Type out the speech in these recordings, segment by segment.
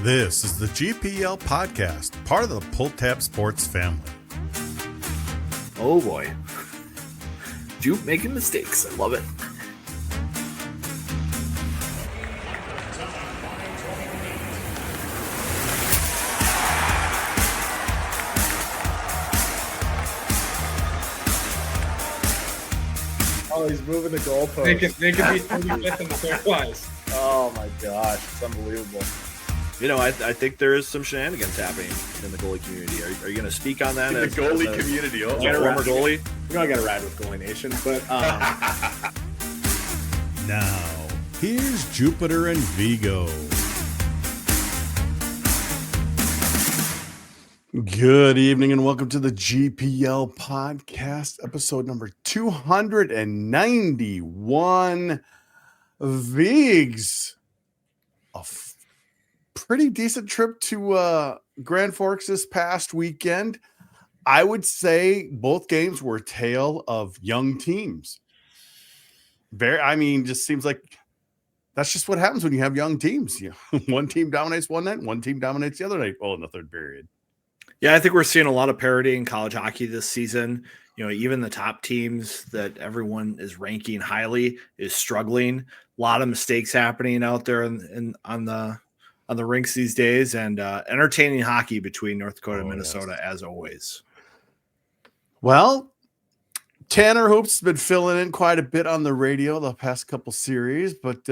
This is the GPL podcast, part of the Pull Tab Sports family. Oh boy. Jupe making mistakes. I love it. Oh, he's moving the goalpost. They can be 35th in the clockwise. Oh my gosh, it's unbelievable. You know, I think there is some shenanigans happening in the goalie community. Are you going to speak on that? In the goalie community. As a former goalie? You know I got to ride with Goalie Nation, but Now, here's Jupiter and Vigo. Good evening and welcome to the GPL podcast, episode number 291. Vigs, a pretty decent trip to Grand Forks this past weekend. I would say both games were a tale of young teams. Just seems like that's just what happens when you have young teams. You know, one team dominates one night, one team dominates the other night. Well, in the third period. Yeah, I think we're seeing a lot of parity in college hockey this season. You know, even the top teams that everyone is ranking highly is struggling. A lot of mistakes happening out there on the rinks these days, and entertaining hockey between North Dakota and Minnesota as always. Well, Tanner Hoops has been filling in quite a bit on the radio the past couple series, but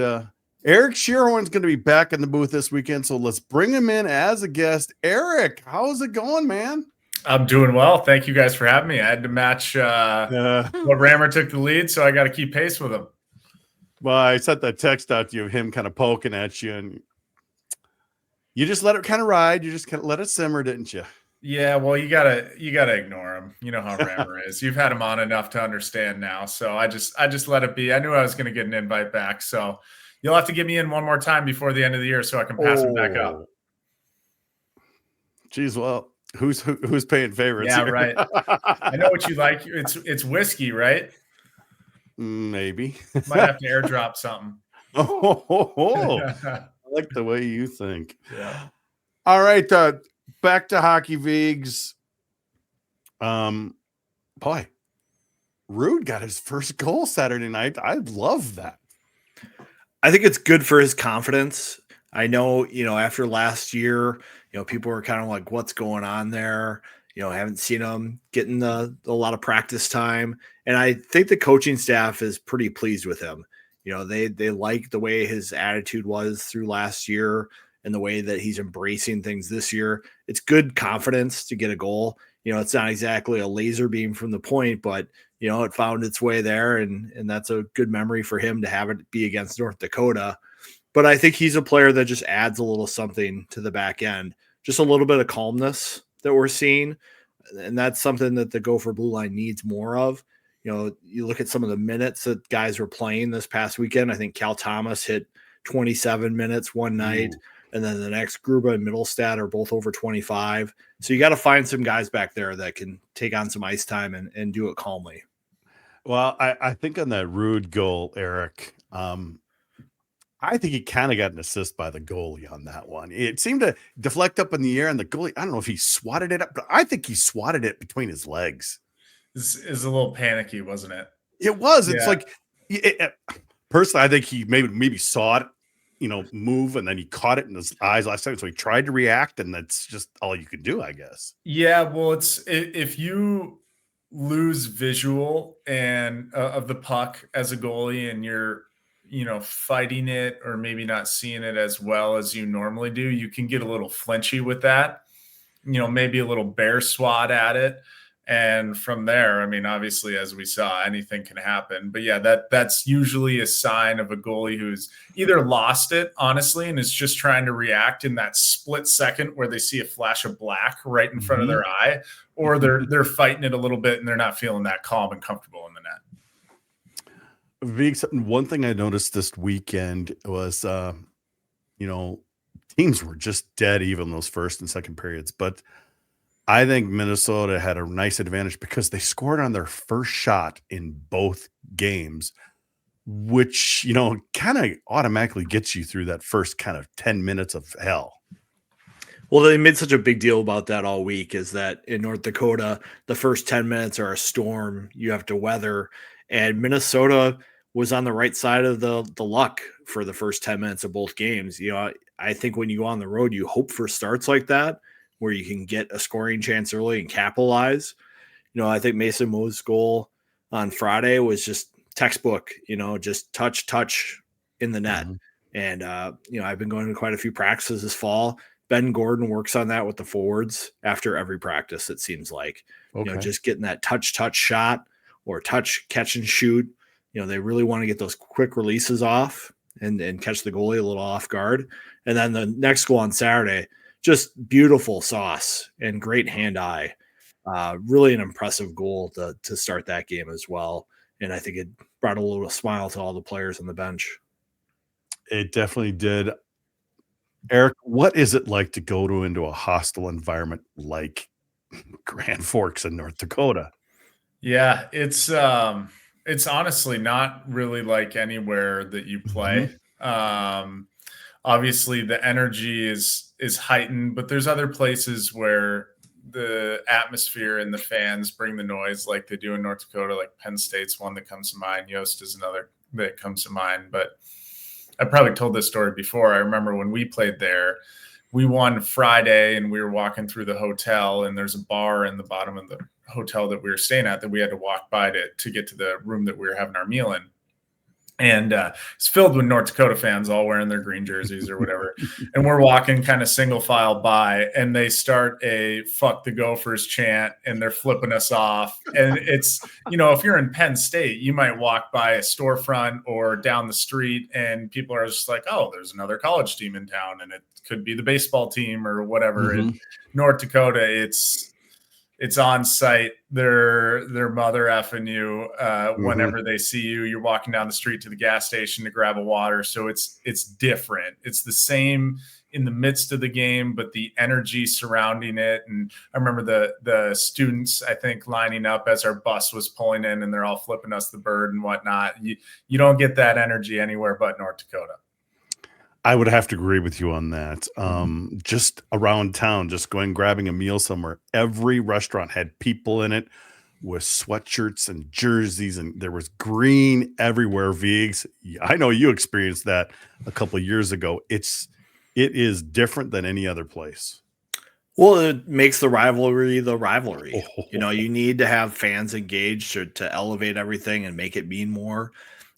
Eric Schierhorn is going to be back in the booth this weekend, so let's bring him in as a guest. Eric, how's it going, man? I'm doing well. Thank you guys for having me. I had to match what Rammer took the lead, so I got to keep pace with him. Well, I sent that text out to you of him kind of poking at you, and you just let it kind of ride. You just kind of let it simmer, didn't you? Yeah, well, you gotta ignore him. You know how Rammer is. You've had him on enough to understand now, so I just let it be. I knew I was going to get an invite back, so you'll have to get me in one more time before the end of the year so I can pass him back up. Geez, well, who's paying favorites? Yeah, here? right. I know what you like. It's whiskey, right? Maybe. Might have to airdrop something. I like the way you think. Yeah. All right, back to hockey, Vigs. Boy, Rude got his first goal Saturday night. I love that. I think it's good for his confidence. I know, after last year, people were kind of like, what's going on there? I haven't seen him getting a lot of practice time. And I think the coaching staff is pretty pleased with him. They like the way his attitude was through last year and the way that he's embracing things this year. It's good confidence to get a goal. It's not exactly a laser beam from the point, but it found its way there, and that's a good memory for him to have it be against North Dakota. But I think he's a player that just adds a little something to the back end, just a little bit of calmness that we're seeing, and that's something that the Gopher Blue Line needs more of. You look at some of the minutes that guys were playing this past weekend. I think Cal Thomas hit 27 minutes one night, and then the next Gruba and Middlestad are both over 25. So you got to find some guys back there that can take on some ice time and do it calmly. Well, I think on that Rude goal, Eric, I think he kind of got an assist by the goalie on that one. It seemed to deflect up in the air, and the goalie, I don't know if he swatted it up, but I think he swatted it between his legs. This is a little panicky, wasn't it? It was. It's like, personally, I think he maybe saw it, move, and then he caught it in his eyes last time. So he tried to react, and that's just all you could do, I guess. Yeah, well, if you lose visual and of the puck as a goalie, and you're fighting it or maybe not seeing it as well as you normally do, you can get a little flinchy with that, maybe a little bear swat at it. And from there, obviously, as we saw, anything can happen. But yeah, that's usually a sign of a goalie who's either lost it, honestly, and is just trying to react in that split second where they see a flash of black right in front of their eye, or they're fighting it a little bit and they're not feeling that calm and comfortable in the net. One thing I noticed this weekend was, teams were just dead even those first and second periods, but I think Minnesota had a nice advantage because they scored on their first shot in both games, which, kind of automatically gets you through that first kind of 10 minutes of hell. Well, they made such a big deal about that all week is that in North Dakota, the first 10 minutes are a storm you have to weather. And Minnesota was on the right side of the luck for the first 10 minutes of both games. I think when you go on the road, you hope for starts like that where you can get a scoring chance early and capitalize. I think Mason Mo's goal on Friday was just textbook, just touch in the net. Mhm. And, I've been going to quite a few practices this fall. Ben Gordon works on that with the forwards after every practice, it seems like, Okay. just getting that touch shot or touch, catch and shoot. They really want to get those quick releases off and catch the goalie a little off guard. And then the next goal on Saturday, just beautiful sauce and great hand-eye. Really an impressive goal to start that game as well. And I think it brought a little smile to all the players on the bench. It definitely did. Eric, what is it like to go into a hostile environment like Grand Forks in North Dakota? Yeah, it's honestly not really like anywhere that you play. Obviously the energy is heightened, but there's other places where the atmosphere and the fans bring the noise like they do in North Dakota. Like Penn State's one that comes to mind. Yost is another that comes to mind. But I probably told this story before. I remember when we played there, we won Friday and we were walking through the hotel, and there's a bar in the bottom of the hotel that we were staying at that we had to walk by to get to the room that we were having our meal in. And it's filled with North Dakota fans all wearing their green jerseys or whatever. And we're walking kind of single file by, and they start a "fuck the Gophers" chant, and they're flipping us off. And it's, if you're in Penn State, you might walk by a storefront or down the street and people are just like, oh, there's another college team in town, and it could be the baseball team or whatever. In North Dakota, it's on site. Their mother effing you whenever they see you. You're walking down the street to the gas station to grab a water. So it's different. It's the same in the midst of the game, but the energy surrounding it. And I remember the students, I think, lining up as our bus was pulling in, and they're all flipping us the bird and whatnot. You don't get that energy anywhere but North Dakota. I would have to agree with you on that. Just around town, just grabbing a meal somewhere, every restaurant had people in it with sweatshirts and jerseys, and there was green everywhere. Vigs, I know you experienced that a couple of years ago. It is different than any other place. Well, it makes the rivalry. You need to have fans engaged to elevate everything and make it mean more.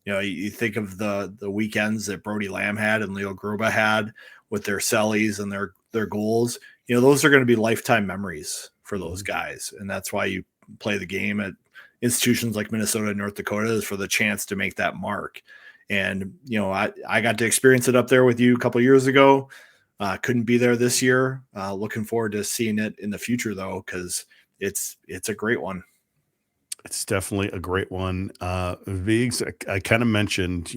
You think of the weekends that Brody Lamb had and Leo Gruba had with their sellies and their goals. Those are going to be lifetime memories for those guys. And that's why you play the game at institutions like Minnesota and North Dakota, is for the chance to make that mark. And, I got to experience it up there with you a couple of years ago. Couldn't be there this year. Looking forward to seeing it in the future, though, because it's a great one. It's definitely a great one. Vigs, I kind of mentioned,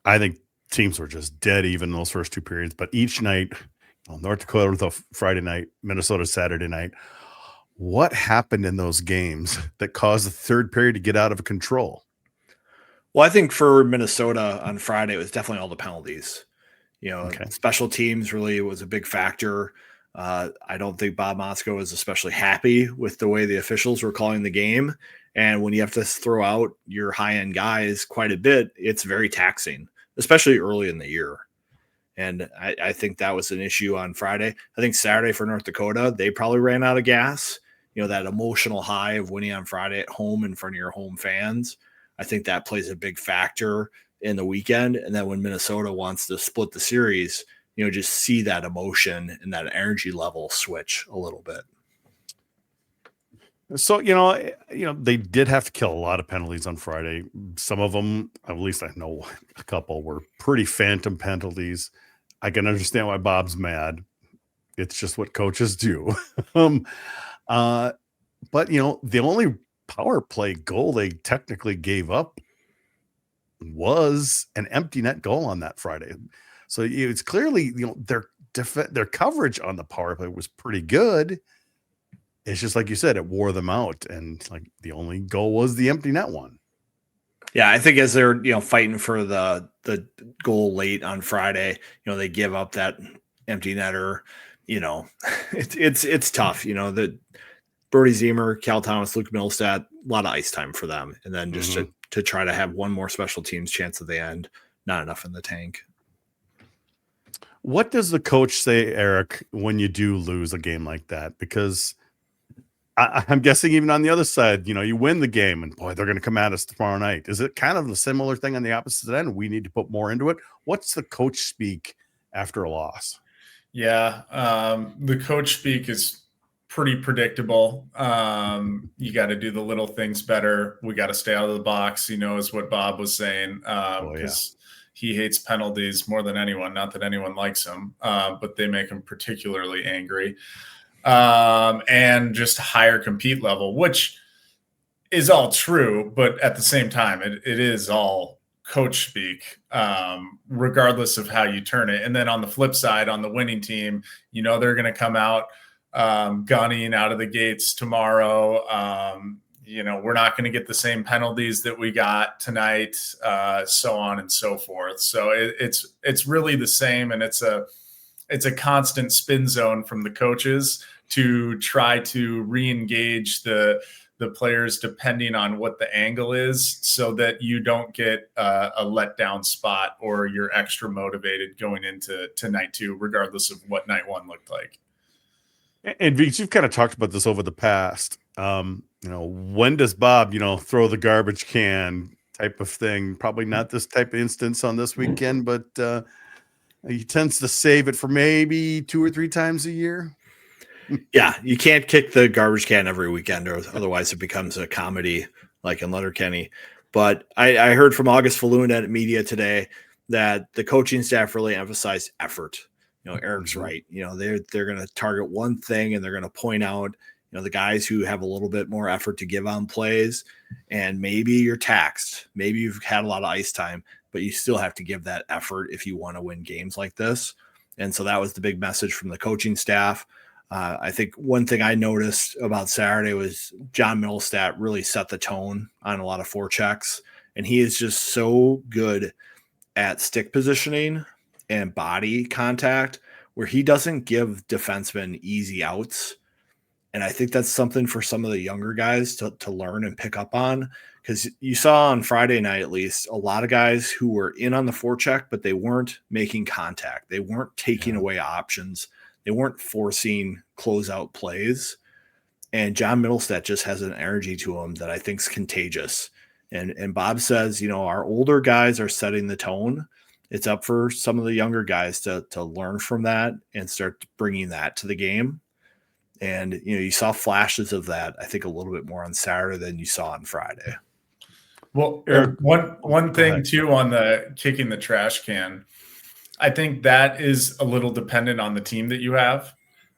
I think teams were just dead even in those first two periods, but each night, North Dakota the Friday night, Minnesota Saturday night. What happened in those games that caused the third period to get out of control? Well, I think for Minnesota on Friday, it was definitely all the penalties. Okay. Special teams really was a big factor. I don't think Bob Motzko was especially happy with the way the officials were calling the game. And when you have to throw out your high-end guys quite a bit, it's very taxing, especially early in the year. And I think that was an issue on Friday. I think Saturday for North Dakota, they probably ran out of gas. That emotional high of winning on Friday at home in front of your home fans. I think that plays a big factor in the weekend. And then when Minnesota wants to split the series, just see that emotion and that energy level switch a little bit. So, they did have to kill a lot of penalties on Friday. Some of them, at least I know a couple, were pretty phantom penalties. I can understand why Bob's mad. It's just what coaches do. But, the only power play goal they technically gave up was an empty net goal on that Friday. So it's clearly, their coverage on the power play was pretty good. It's just like you said, it wore them out, and like the only goal was the empty net one. Yeah, I think as they're fighting for the goal late on Friday, they give up that empty netter. you know, it's tough. You know, that Brody Zemer, Cal Thomas, Luke Middlestat, a lot of ice time for them. And then just to try to have one more special teams chance at the end, not enough in the tank. What does the coach say, Eric, when you do lose a game like that? Because I'm guessing even on the other side, you know, you win the game and boy, they're going to come at us tomorrow night. Is it kind of a similar thing on the opposite end? We need to put more into it. What's the coach speak after a loss? Yeah. The coach speak is pretty predictable. You got to do the little things better. We got to stay out of the box, is what Bob was saying. Because he hates penalties more than anyone. Not that anyone likes him, but they make him particularly angry. And just higher compete level, which is all true, but at the same time, it is all coach speak, regardless of how you turn it. And then on the flip side, on the winning team, they're going to come out gunning out of the gates tomorrow. We're not going to get the same penalties that we got tonight, so on and so forth. So it's really the same, and it's a constant spin zone from the coaches to try to re-engage the players depending on what the angle is, so that you don't get a letdown spot or you're extra motivated going into night two, regardless of what night one looked like. And because you've kind of talked about this over the past, when does Bob, throw the garbage can type of thing? Probably not this type of instance on this weekend, but he tends to save it for maybe 2 or 3 times a year. Yeah, you can't kick the garbage can every weekend, or otherwise it becomes a comedy like in Letterkenny. But I heard from August Falloon at media today that the coaching staff really emphasized effort. Eric's right. They're going to target one thing, and they're going to point out, the guys who have a little bit more effort to give on plays. And maybe you're taxed. Maybe you've had a lot of ice time, but you still have to give that effort if you want to win games like this. And so that was the big message from the coaching staff. I think one thing I noticed about Saturday was John Middlestat really set the tone on a lot of forechecks, and he is just so good at stick positioning and body contact where he doesn't give defensemen easy outs. And I think that's something for some of the younger guys to learn and pick up on, because you saw on Friday night, at least, a lot of guys who were in on the forecheck, but they weren't making contact. They weren't taking away options. They weren't forcing closeout plays. And John Middlestat just has an energy to him that I think is contagious. And Bob says, our older guys are setting the tone. It's up for some of the younger guys to learn from that and start bringing that to the game. And, you saw flashes of that, I think, a little bit more on Saturday than you saw on Friday. Well, one thing, too, on the kicking the trash can, I think that is a little dependent on the team that you have,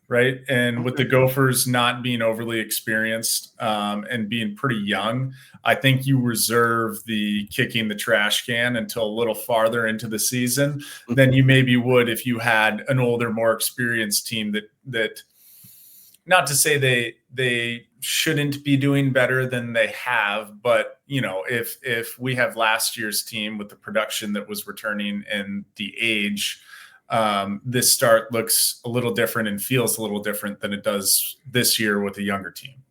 right? And with the Gophers not being overly experienced and being pretty young, I think you reserve the kicking the trash can until a little farther into the season than you maybe would if you had an older, more experienced team that not to say they shouldn't be doing better than they have, but if we have last year's team with the production that was returning and the age, this start looks a little different and feels a little different than it does this year with a younger team.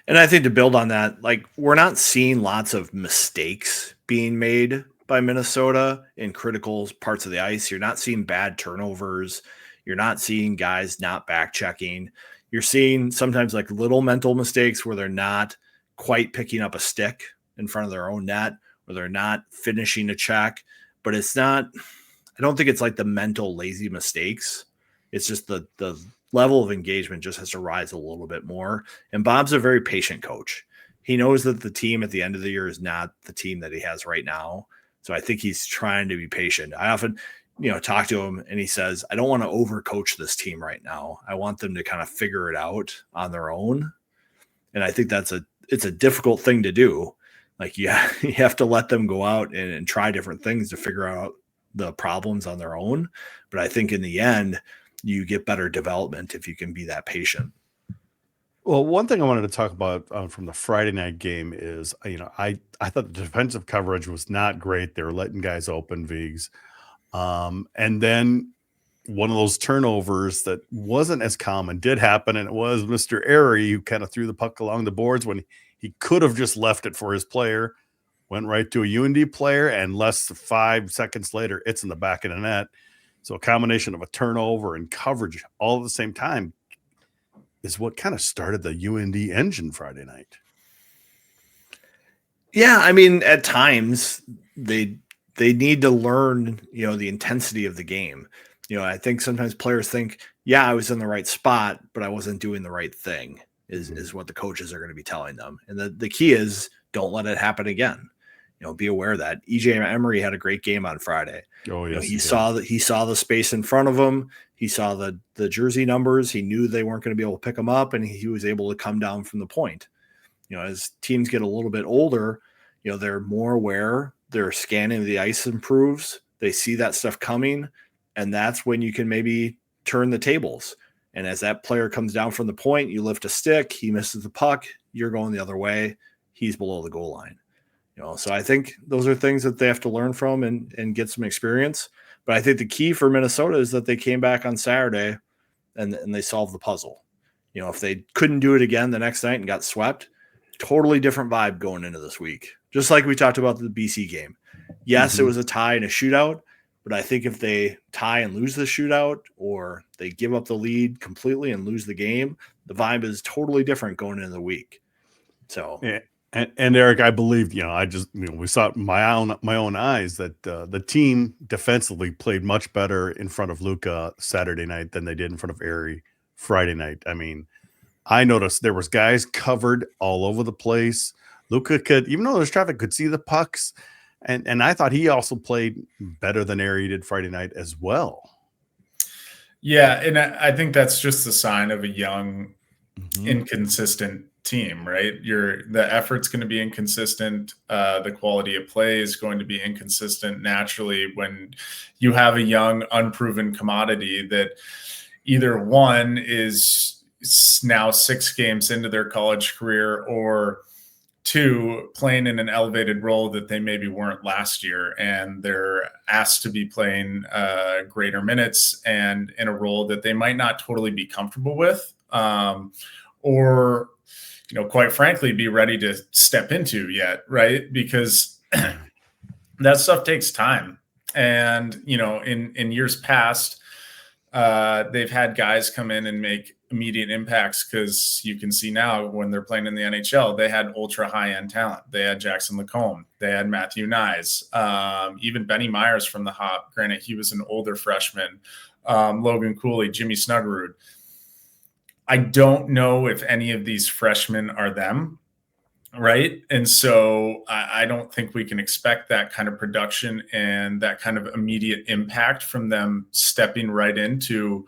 And I think to build on that, we're not seeing lots of mistakes being made by Minnesota in critical parts of the ice. You're not seeing bad turnovers. You're not seeing guys not back checking. You're seeing sometimes little mental mistakes where they're not quite picking up a stick in front of their own net, or they're not finishing a check. But it's not, I don't think it's the mental lazy mistakes. It's just the level of engagement just has to rise a little bit more. And Bob's a very patient coach. He knows that the team at the end of the year is not the team that he has right now. So I think he's trying to be patient. I often talk to him and he says, I don't want to overcoach this team right now. I want them to kind of figure it out on their own. And I think it's a difficult thing to do. You have to let them go out and try different things to figure out the problems on their own. But I think in the end, you get better development if you can be that patient. Well, one thing I wanted to talk about from the Friday night game is, I thought the defensive coverage was not great. They were letting guys open, Vigs. And then one of those turnovers that wasn't as common did happen, and it was Mr. Airy who kind of threw the puck along the boards when he could have just left it for his player, went right to a UND player, and less than 5 seconds later, it's in the back of the net. So a combination of a turnover and coverage all at the same time is what kind of started the UND engine Friday night. Yeah, I mean, at times they need to learn, the intensity of the game. I think sometimes players think, yeah, I was in the right spot, but I wasn't doing the right thing is what the coaches are going to be telling them. And the key is don't let it happen again. Be aware of that. EJ Emery had a great game on Friday. Oh, yes. He saw the space in front of him. He saw the jersey numbers. He knew they weren't going to be able to pick them up, and he was able to come down from the point. As teams get a little bit older, they're more aware. Their scanning of the ice improves. They see that stuff coming, and that's when you can maybe turn the tables. And as that player comes down from the point, you lift a stick, he misses the puck, you're going the other way, he's below the goal line. So I think those are things that they have to learn from and get some experience. But I think the key for Minnesota is that they came back on Saturday and they solved the puzzle. If they couldn't do it again the next night and got swept, totally different vibe going into this week. Just like we talked about the BC game. Yes, It was a tie and a shootout, but I think if they tie and lose the shootout, or they give up the lead completely and lose the game, the vibe is totally different going into the week. So, yeah. And Eric, I believe, we saw it my own eyes that the team defensively played much better in front of Luka Saturday night than they did in front of Airy Friday night. I mean, I noticed there was guys covered all over the place. Luka could, even though there's traffic, could see the pucks. And I thought he also played better than Airy did Friday night as well. Yeah, and I think that's just the sign of a young, inconsistent team, right? The effort's going to be inconsistent. The quality of play is going to be inconsistent naturally when you have a young, unproven commodity that either one is now 6 games into their college career, or 2, playing in an elevated role that they maybe weren't last year, and they're asked to be playing greater minutes and in a role that they might not totally be comfortable with, or quite frankly, be ready to step into yet, right? Because that stuff takes time. And, in years past, they've had guys come in and make immediate impacts, because you can see now when they're playing in the NHL, they had ultra high-end talent. They had Jackson Lacombe. They had Matthew Nyes. Even Benny Myers from the Hop. Granted, he was an older freshman. Logan Cooley, Jimmy Snuggerud. I don't know if any of these freshmen are them, right? And so I don't think we can expect that kind of production and that kind of immediate impact from them stepping right into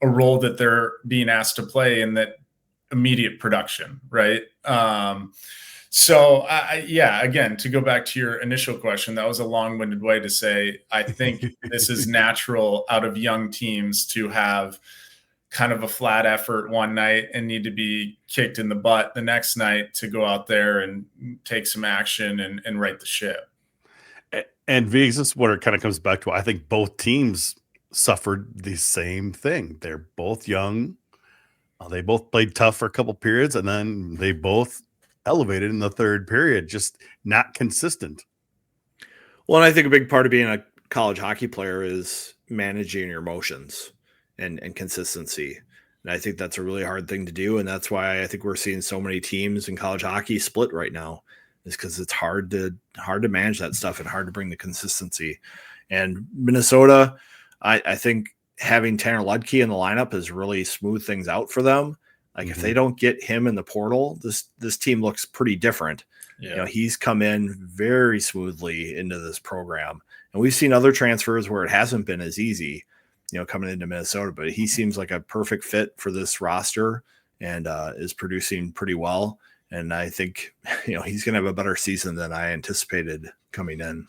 a role that they're being asked to play in that immediate production, right? So again, to go back to your initial question, that was a long-winded way to say, I think this is natural out of young teams to have kind of a flat effort one night and need to be kicked in the butt the next night to go out there and take some action and right the ship. And Viggs, this is what it kind of comes back to. I think both teams suffered the same thing. They're both young. They both played tough for a couple periods, and then they both elevated in the third period, just not consistent. Well, and I think a big part of being a college hockey player is managing your emotions and consistency. And I think that's a really hard thing to do. And that's why I think we're seeing so many teams in college hockey split right now, is because it's hard to manage that stuff and hard to bring the consistency. And Minnesota, I think having Tanner Ludke in the lineup has really smoothed things out for them. Like if they don't get him in the portal, this team looks pretty different. Yeah. He's come in very smoothly into this program. And we've seen other transfers where it hasn't been as easy, coming into Minnesota, but he seems like a perfect fit for this roster and is producing pretty well. And I think, he's going to have a better season than I anticipated coming in.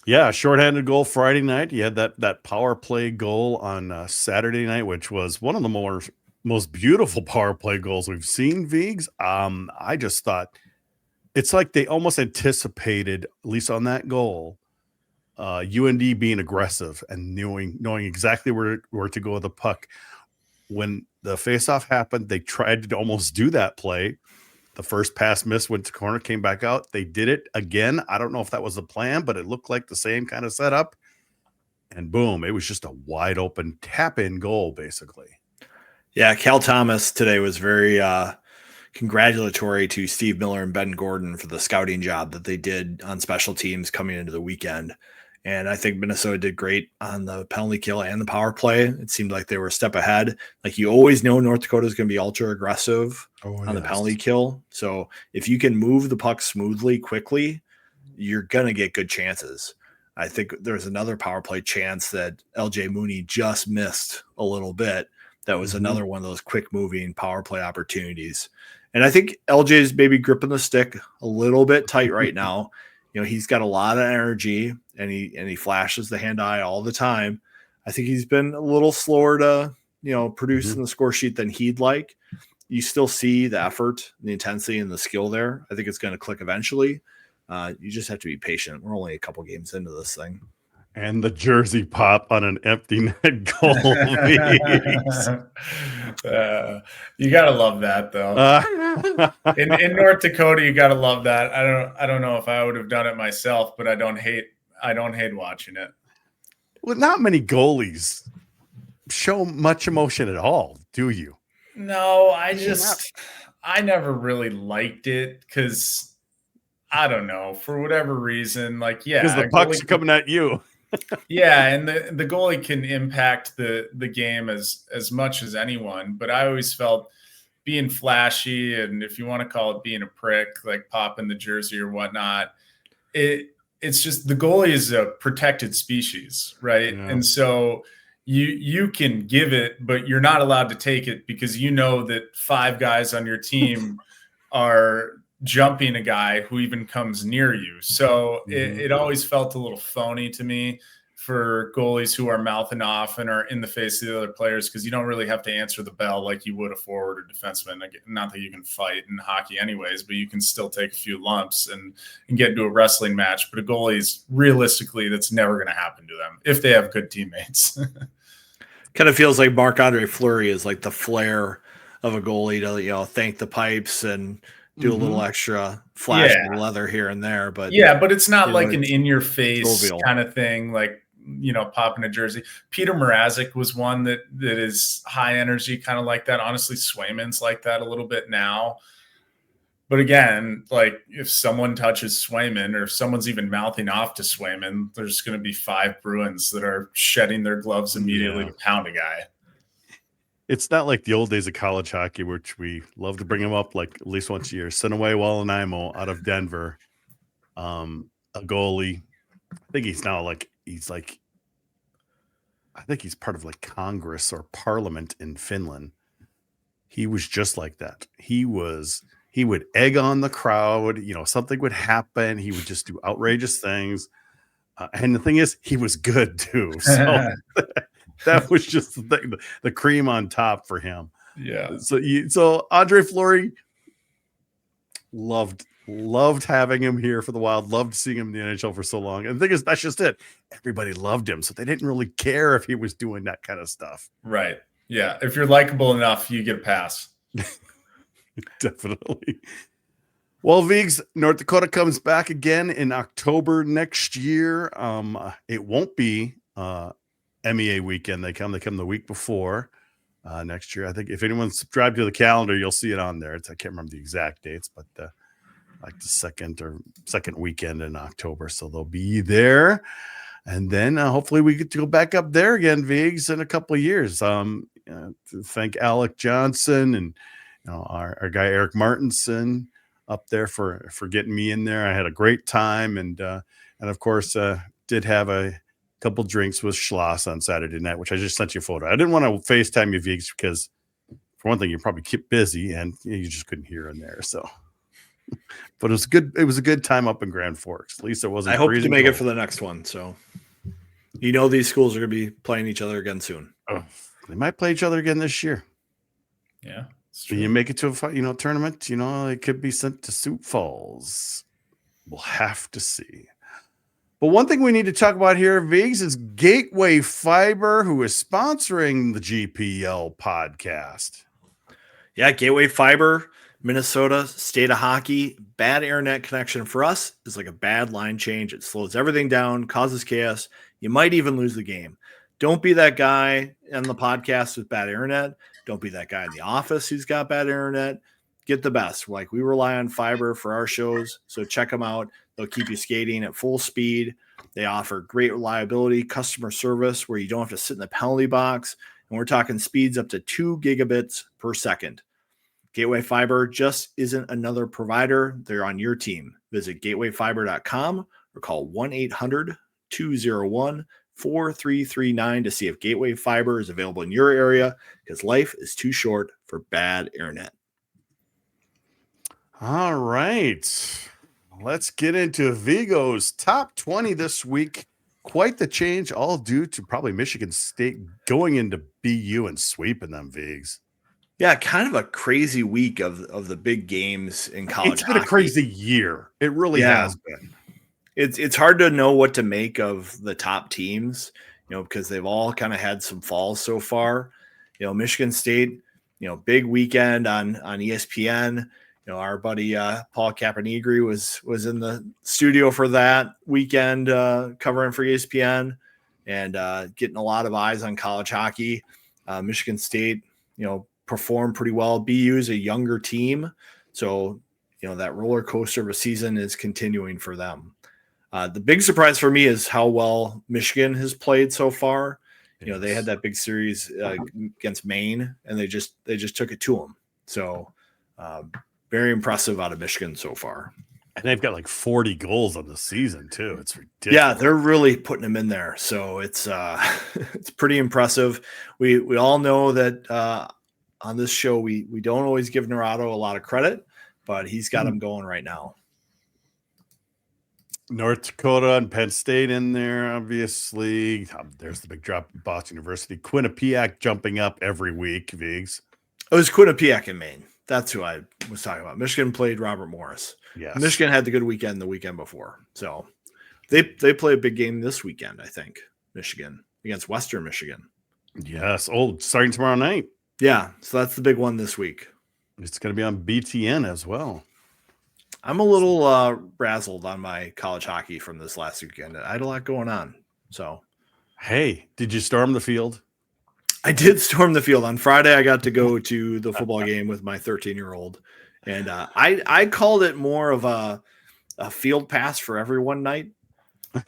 Yeah, shorthanded goal Friday night. He had that power play goal on Saturday night, which was one of the most beautiful power play goals we've seen, Viggs. I just thought it's like they almost anticipated, at least on that goal, UND being aggressive and knowing exactly where to go with the puck. When the faceoff happened, they tried to almost do that play. The first pass missed, went to corner, came back out. They did it again. I don't know if that was the plan, but it looked like the same kind of setup. And boom, it was just a wide open tap-in goal, basically. Yeah, Cal Thomas today was very congratulatory to Steve Miller and Ben Gordon for the scouting job that they did on special teams coming into the weekend. And I think Minnesota did great on the penalty kill and the power play. It seemed like they were a step ahead. Like, you always know North Dakota is going to be ultra aggressive on the penalty kill. So if you can move the puck smoothly, quickly, you're going to get good chances. I think there's another power play chance that LJ Mooney just missed a little bit. That was another one of those quick moving power play opportunities. And I think LJ is maybe gripping the stick a little bit tight right now. You know, he's got a lot of energy and he flashes the hand eye all the time. I think he's been a little slower to, produce in the score sheet than he'd like. You still see the effort, the intensity, and the skill there. I think it's going to click eventually. You just have to be patient. We're only a couple games into this thing. And the jersey pop on an empty net goal. You gotta love that, though. In North Dakota, you gotta love that. I don't know if I would have done it myself, but I don't hate watching it. Well, not many goalies show much emotion at all, do you? No, I never really liked it because I don't know, for whatever reason. Like, yeah, because the pucks are coming at you. Yeah, and the goalie can impact the game as much as anyone. But I always felt being flashy, and if you want to call it being a prick, like popping the jersey or whatnot, it's just the goalie is a protected species, right? Yeah. And so you can give it, but you're not allowed to take it because you know that 5 guys on your team are jumping a guy who even comes near you. So it always felt a little phony to me for goalies who are mouthing off and are in the face of the other players, because you don't really have to answer the bell like you would a forward or defenseman. Not that you can fight in hockey anyways, but you can still take a few lumps and get into a wrestling match. But a goalie's realistically, that's never going to happen to them if they have good teammates. Kind of feels like Marc-Andre Fleury is like the flair of a goalie to, thank the pipes and do a little extra flash of leather here and there. But but it's not like an in-your-face kind of thing, like, popping a jersey. Peter Mrazek was one that is high energy, kind of like that. Honestly, Swayman's like that a little bit now. But again, like, if someone touches Swayman or if someone's even mouthing off to Swayman, there's going to be 5 Bruins that are shedding their gloves immediately to pound a guy. It's not like the old days of college hockey, which we love to bring him up like at least once a year. Sinaway Walanaimo out of Denver, a goalie. I think he's now I think he's part of like Congress or Parliament in Finland. He was just like that. He would egg on the crowd. Something would happen. He would just do outrageous things. And the thing is, he was good too. So that was just the cream on top for him. Yeah. So Andre Fleury, loved having him here for the Wild. Loved seeing him in the NHL for so long. And the thing is, that's just it. Everybody loved him, so they didn't really care if he was doing that kind of stuff. Right. Yeah. If you're likable enough, you get a pass. Definitely. Well, Vigs, North Dakota comes back again in October next year. It won't be MEA weekend. They come the week before next year. I think if anyone subscribed to the calendar, you'll see it on there. I can't remember the exact dates, but like the second weekend in October. So they'll be there. And then hopefully we get to go back up there again, Vigs, in a couple of years. To thank Alec Johnson and our guy Eric Martinson up there for getting me in there. I had a great time, and of course did have a couple drinks with Schloss on Saturday night, which I just sent you a photo. I didn't want to FaceTime you, Vigs, because for one thing, you probably keep busy and you just couldn't hear in there. So, but it was good. It was a good time up in Grand Forks. At least it wasn't. I hope to make it for the next one. So, these schools are going to be playing each other again soon. Oh, they might play each other again this year. Yeah. You make it to a tournament, it could be sent to Sioux Falls. We'll have to see. But one thing we need to talk about here, Viggs, is Gateway Fiber, who is sponsoring the GPL podcast. Yeah, Gateway Fiber, Minnesota, state of hockey. Bad internet connection for us is like a bad line change. It slows everything down, causes chaos. You might even lose the game. Don't be that guy on the podcast with bad internet. Don't be that guy in the office who's got bad internet. Get the best. Like, we rely on fiber for our shows, so check them out. They'll keep you skating at full speed. They offer great reliability, customer service where you don't have to sit in the penalty box. And we're talking speeds up to 2 gigabits per second. Gateway Fiber just isn't another provider. They're on your team. Visit gatewayfiber.com or call 1-800-201-4339 to see if Gateway Fiber is available in your area, because life is too short for bad internet. All right. Let's get into Vigo's top 20 this week. Quite the change, all due to probably Michigan State going into BU and sweeping them, Viggs. Yeah, kind of a crazy week of the big games in college. It's been a crazy year. It really has been. It's hard to know what to make of the top teams, because they've all kind of had some falls so far. Michigan State, big weekend on ESPN. Our buddy Paul Caponegri was in the studio for that weekend, covering for ESPN and getting a lot of eyes on college hockey. Michigan State, performed pretty well. BU is a younger team, so that roller coaster of a season is continuing for them. The big surprise for me is how well Michigan has played so far. They had that big series against Maine, and they just took it to them. So very impressive out of Michigan so far. And they've got like 40 goals on the season too. It's ridiculous. Yeah, they're really putting them in there. So it's it's pretty impressive. We all know that on this show we don't always give Naruto a lot of credit, but he's got them going right now. North Dakota and Penn State in there, obviously. There's the big drop at Boston University. Quinnipiac jumping up every week, Viggs. It was Quinnipiac in Maine. That's who I was talking about. Michigan played Robert Morris. Yes. Michigan had the good weekend the weekend before. So they play a big game this weekend, I think, Michigan, against Western Michigan. Yes. Starting tomorrow night. Yeah, so that's the big one this week. It's going to be on BTN as well. I'm a little razzled on my college hockey from this last weekend. I had a lot going on. So, hey, did you storm the field? I did storm the field. On Friday, I got to go to the football game with my 13-year-old. And I called it more of a field pass for everyone night. I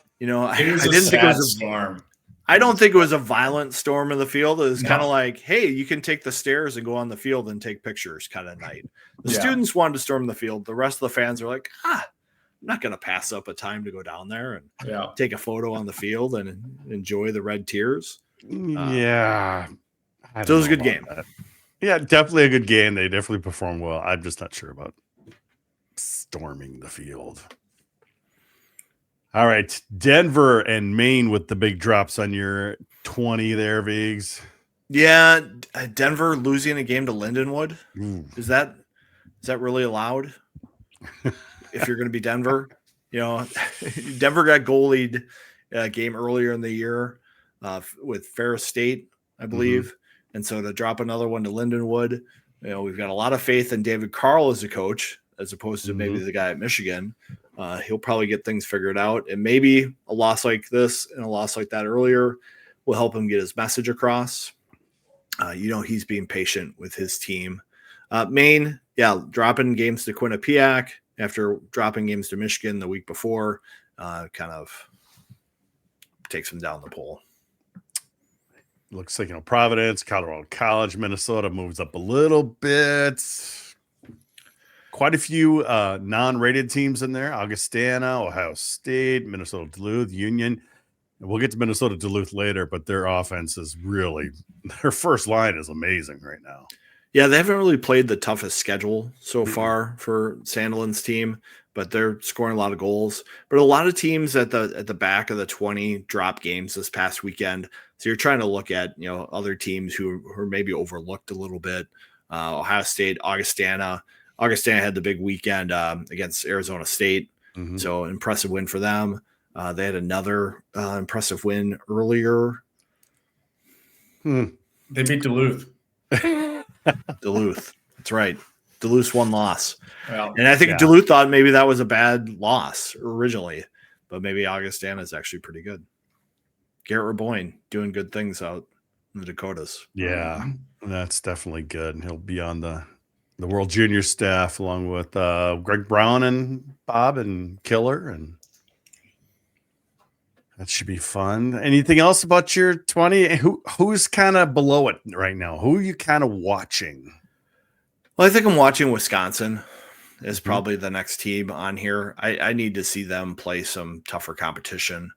didn't think it was a storm. I don't think it was a violent storm in the field. It was kind of like, hey, you can take the stairs and go on the field and take pictures kind of night. The students wanted to storm the field. The rest of the fans are like, I'm not going to pass up a time to go down there and take a photo on the field and enjoy the red tears. Yeah. So it was a good game. That. Yeah, definitely a good game. They definitely performed well. I'm just not sure about storming the field. All right, Denver and Maine with the big drops on your 20 there, Viggs. Yeah, Denver losing a game to Lindenwood. Ooh. Is that really allowed? If you're going to be Denver, Denver got goalied a game earlier in the year with Ferris State, I believe, and so to drop another one to Lindenwood, we've got a lot of faith in David Carl as a coach, as opposed to maybe the guy at Michigan. He'll probably get things figured out, and maybe a loss like this and a loss like that earlier will help him get his message across. He's being patient with his team. Maine, dropping games to Quinnipiac after dropping games to Michigan the week before, kind of takes him down the pole. Looks like, Providence, Colorado College, Minnesota moves up a little bit. Quite a few non-rated teams in there. Augustana, Ohio State, Minnesota-Duluth, Union. We'll get to Minnesota-Duluth later, but their offense is really – their first line is amazing right now. Yeah, they haven't really played the toughest schedule so far for Sandelin's team, but they're scoring a lot of goals. But a lot of teams at the back of the 20 drop games this past weekend. So you're trying to look at, other teams who are maybe overlooked a little bit. Ohio State, Augustana. Augustana had the big weekend against Arizona State. So impressive win for them. They had another impressive win earlier. They beat Duluth. Duluth. That's right. Duluth's one loss. Well, and I think Duluth thought maybe that was a bad loss originally, but maybe Augustana is actually pretty good. Garrett Raboyne doing good things out in the Dakotas. Yeah, that's definitely good. And he'll be on the World Junior staff along with Greg Brown and Bob and Killer, and that should be fun. Anything else about your 20? Who's kind of below it right now? Who are you kind of watching? Well, I think I'm watching Wisconsin is probably the next team on here. I need to see them play some tougher competition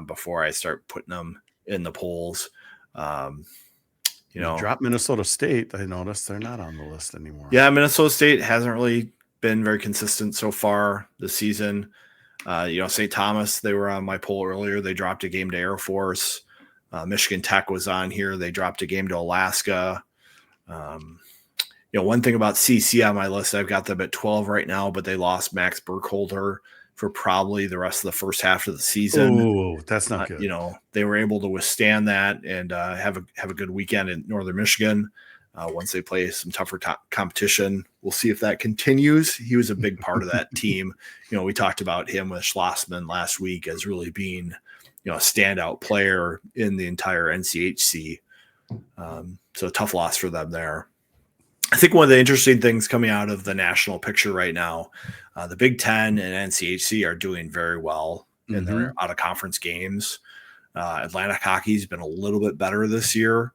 before I start putting them in the polls. Drop Minnesota State. I noticed they're not on the list anymore. Yeah, Minnesota State hasn't really been very consistent so far this season. St. Thomas, they were on my poll earlier. They dropped a game to Air Force. Michigan Tech was on here. They dropped a game to Alaska. One thing about CC on my list, I've got them at 12 right now, but they lost Max Burkholder for probably the rest of the first half of the season. Oh, that's not good. They were able to withstand that and have a good weekend in Northern Michigan. Once they play some tougher competition, we'll see if that continues. He was a big part of that team. We talked about him with Schlossman last week as really being, a standout player in the entire NCHC. So a tough loss for them there. I think one of the interesting things coming out of the national picture right now, the Big Ten and NCHC are doing very well in their out of conference games. Atlantic hockey's been a little bit better this year.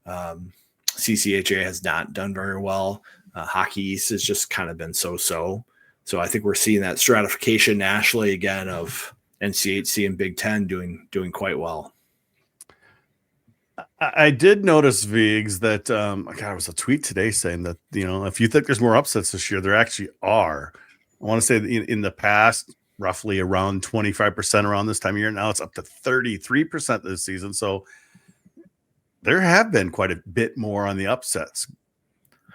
CCHA has not done very well. Hockey East has just kind of been so-so. So I think we're seeing that stratification nationally again of NCHC and Big Ten doing quite well. I did notice, Viggs, that it was a tweet today saying that, if you think there's more upsets this year, there actually are. I want to say that in the past, roughly around 25% around this time of year. Now it's up to 33% this season. So there have been quite a bit more on the upsets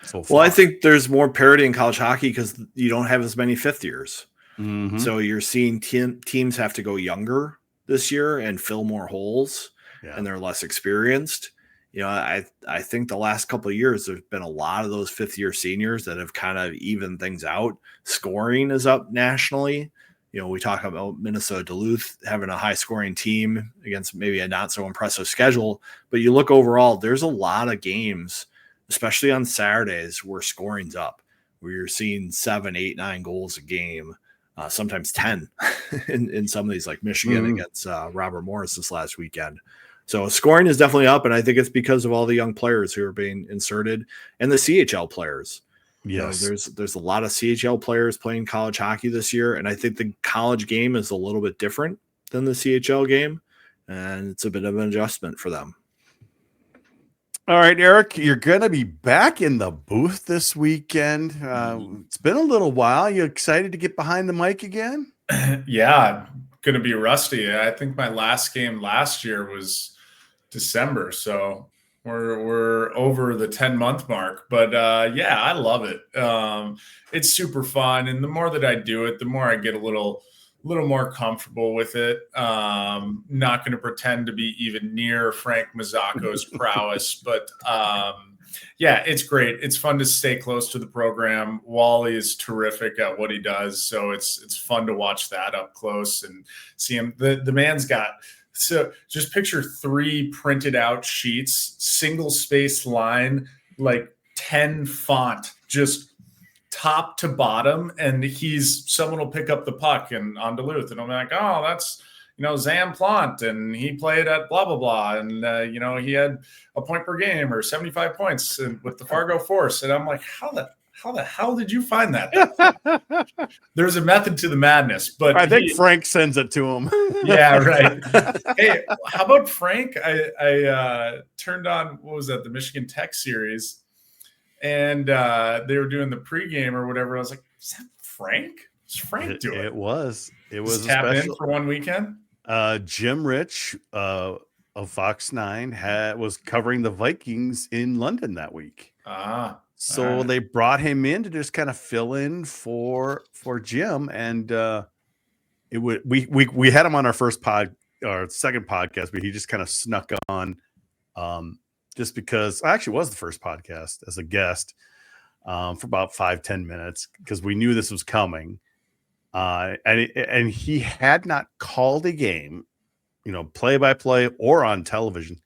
so far. Well, I think there's more parity in college hockey because you don't have as many fifth years. So you're seeing teams have to go younger this year and fill more holes, and they're less experienced. I think the last couple of years, there's been a lot of those fifth-year seniors that have kind of evened things out. Scoring is up nationally. We talk about Minnesota-Duluth having a high-scoring team against maybe a not-so-impressive schedule. But you look overall, there's a lot of games, especially on Saturdays, where scoring's up, where you're seeing 7, 8, 9 goals a game, sometimes 10 in some of these, like Michigan against Robert Morris this last weekend. So scoring is definitely up, and I think it's because of all the young players who are being inserted and the CHL players. Yes, there's a lot of CHL players playing college hockey this year, and I think the college game is a little bit different than the CHL game, and it's a bit of an adjustment for them. All right, Eric, you're going to be back in the booth this weekend. It's been a little while. You excited to get behind the mic again? Yeah, going to be rusty. I think my last game last year was December, so we're over the 10-month mark. But yeah, I love it. It's super fun, and the more that I do it, the more I get a little more comfortable with it. Not going to pretend to be even near Frank Mazzacco's prowess, but yeah, it's great. It's fun to stay close to the program. Wally is terrific at what he does, so it's fun to watch that up close and see him. The man's got, so just picture 3 printed out sheets, single space line, like 10 font, just top to bottom, and someone will pick up the puck and on Duluth, and I'm like, oh, that's Zam Plant, and he played at blah blah blah, and he had a point per game or 75 points with the Fargo Force, and I'm like, how the hell did you find that? There's a method to the madness, but I think Frank sends it to him. Yeah, right. Hey, how about Frank? I turned on, what was that, the Michigan Tech series, and they were doing the pregame or whatever. I was like, is that Frank? What's Frank doing? It was Just tap in for one weekend. Jim Rich of Fox 9 was covering the Vikings in London that week. So they brought him in to just kind of fill in for Jim, and we had him on our second podcast, but he just kind of snuck on, just because I actually was the first podcast as a guest, for about 5-10 minutes because we knew this was coming, and he had not called a game, play by play or on television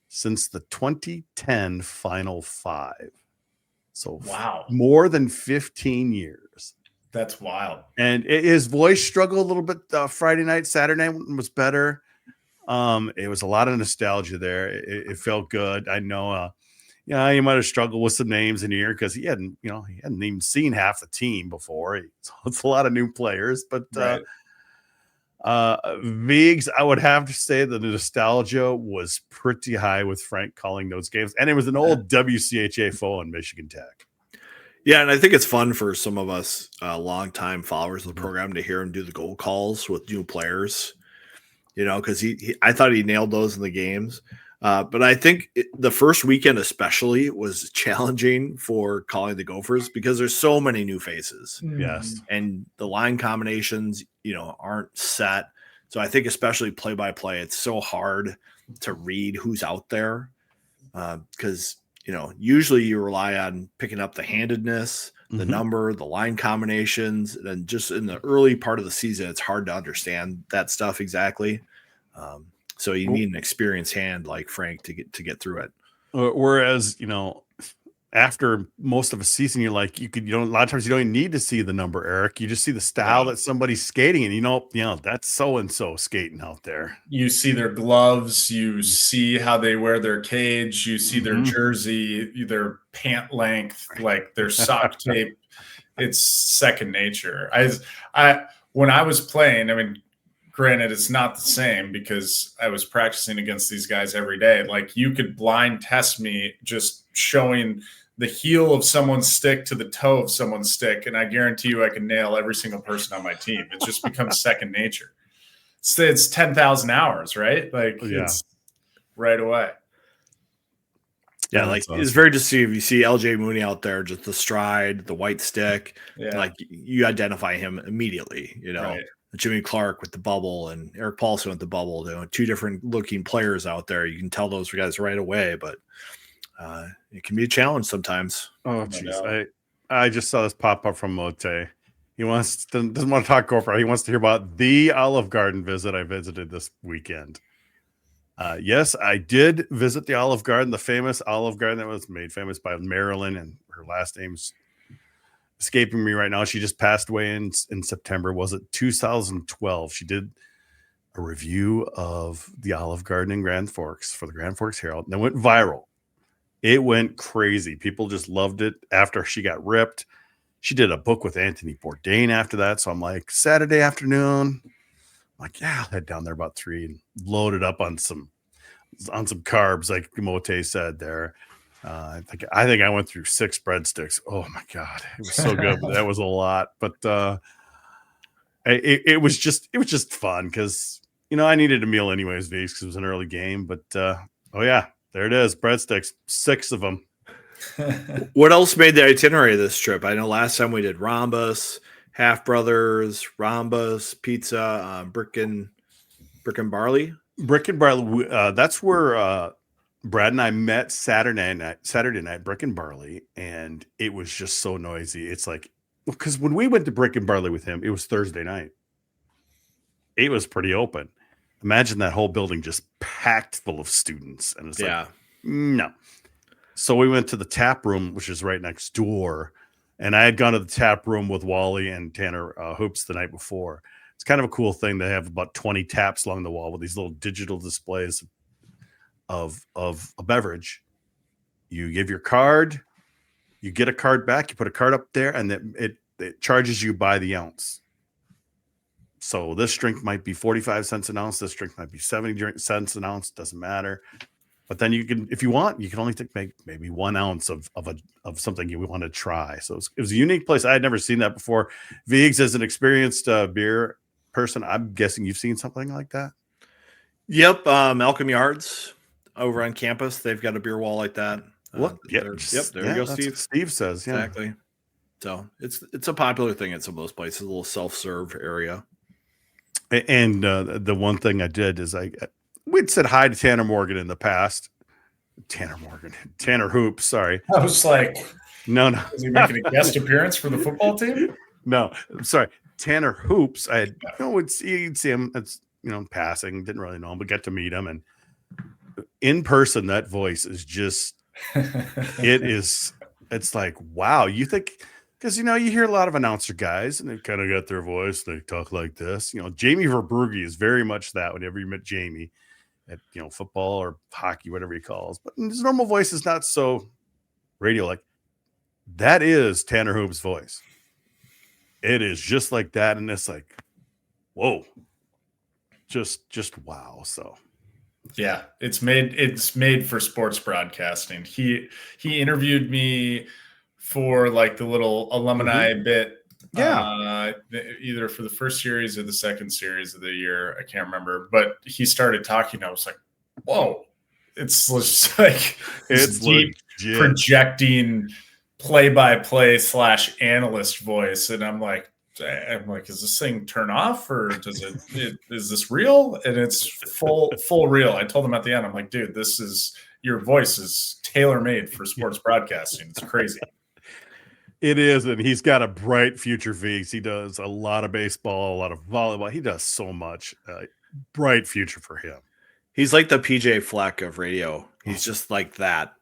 since the 2010 Final Five. So wow, more than 15 years. That's wild. And his voice struggled a little bit Friday night. Saturday night was better. It was a lot of nostalgia there. It felt good. I know, you might have struggled with some names in here because he hadn't even seen half the team before. So it's a lot of new players, but Right. Viggs, I would have to say that the nostalgia was pretty high with Frank calling those games, and it was an old WCHA foe in Michigan Tech. Yeah, and I think it's fun for some of us longtime followers of the program to hear him do the goal calls with new players, because I thought he nailed those in the games. But I think the first weekend especially was challenging for calling the Gophers because there's so many new faces. Yes. And the line combinations, aren't set. So I think especially play-by-play, it's so hard to read who's out there because usually you rely on picking up the handedness, the number, the line combinations, and just in the early part of the season, it's hard to understand that stuff exactly. So you need an experienced hand like Frank to get through it. Whereas, after most of a season, you're like, a lot of times you don't even need to see the number, Eric. You just see the style that somebody's skating, and that's so-and-so skating out there. You see their gloves, you see how they wear their cage, you see their jersey, their pant length, like their sock tape. It's second nature. When I was playing, granted, it's not the same because I was practicing against these guys every day. Like you could blind test me just showing the heel of someone's stick to the toe of someone's stick, and I guarantee you I can nail every single person on my team. It just becomes second nature. It's 10,000 hours, right? It's right away. Yeah, like awesome. It's very deceiving. You see LJ Mooney out there, just the stride, the white stick. Yeah. Like you identify him immediately, Right. Jimmy Clark with the bubble and Eric Paulson with the bubble, two different looking players out there. You can tell those guys right away, but it can be a challenge sometimes. Oh, jeez. I just saw this pop up from Mote. He doesn't want to talk Gopher. He wants to hear about the Olive Garden visit I visited this weekend. Yes, I did visit the Olive Garden, the famous Olive Garden that was made famous by Marilyn, and her last name's escaping me right now. She just passed away in September. Was it 2012? She did a review of the Olive Garden in Grand Forks for the Grand Forks Herald, and it went viral. It went crazy. People just loved it after she got ripped. She did a book with Anthony Bourdain after that. So I'm like, Saturday afternoon, I'm like, yeah, I'll head down there about 3 and load it up on some carbs, like Mote said there. I think I went through 6 breadsticks. Oh my God, it was so good. But that was a lot. But it was just fun because I needed a meal anyways, because it was an early game. But oh yeah, there it is, breadsticks, 6 of them. What else made the itinerary of this trip? I know last time we did Rhombus, Half Brothers, Rhombus, pizza, Brick and Barley. Brick and Barley. That's where Brad and I met Saturday night, Brick and Barley, and it was just so noisy. It's like, because when we went to Brick and Barley with him, it was Thursday night. It was pretty open. Imagine that whole building just packed full of students, and it's like, no. So we went to the tap room, which is right next door, and I had gone to the tap room with Wally and Tanner Hoops the night before. It's kind of a cool thing. They have about 20 taps along the wall with these little digital displays of a beverage. You give your card, you get a card back, you put a card up there, and it charges you by the ounce. So this drink might be 45 cents an ounce. This drink might be 70 cents an ounce. Doesn't matter. But then you can, if you want, you can only take maybe 1 ounce of something you want to try. So it was a unique place. I had never seen that before. Viggs, as an experienced beer person, I'm guessing you've seen something like that. Yep, Malcolm Yards over on campus, they've got a beer wall like that. Look, there you go, Steve. Steve says, exactly. So it's a popular thing at some of those places, a little self-serve area. And the one thing I did is we'd said hi to Tanner Morgan in the past. Tanner Hoops. Sorry. I was like, no. is he making a guest appearance for the football team? No, sorry. Tanner Hoops. I would see him. It's passing. Didn't really know him, but got to meet him, and in person, that voice is just. It's like, wow. You think. Because, you hear a lot of announcer guys and they've kind of got their voice. They talk like this. Jamie Verbrugge is very much that whenever you met Jamie at, football or hockey, whatever he calls. But his normal voice is not so radio-like. That is Tanner Hoop's voice. It is just like that. And it's like, whoa. Just wow. So. Yeah, it's made for sports broadcasting. He interviewed me for like the little alumni bit. Yeah. Either for the first series or the second series of the year. I can't remember, but he started talking. I was like, whoa, it's just like it's deep legit. Projecting play-by-play / analyst voice. And I'm like, is this thing turn off or is this real? And it's full real. I told him at the end, I'm like, dude, your voice is tailor-made for sports broadcasting. It's crazy. It is, and he's got a bright future, Viggs. He does a lot of baseball, a lot of volleyball. He does so much. Bright future for him. He's like the PJ Fleck of radio. He's just like that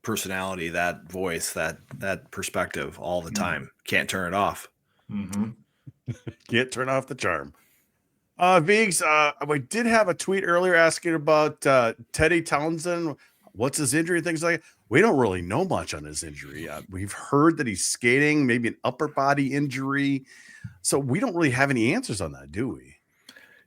personality, that voice, that perspective all the time. Can't turn it off. Mm-hmm. Can't turn off the charm. Viggs, we did have a tweet earlier asking about Teddy Townsend. What's his injury? Things like that. We don't really know much on his injury. We've heard that he's skating, maybe an upper body injury. So we don't really have any answers on that, do we?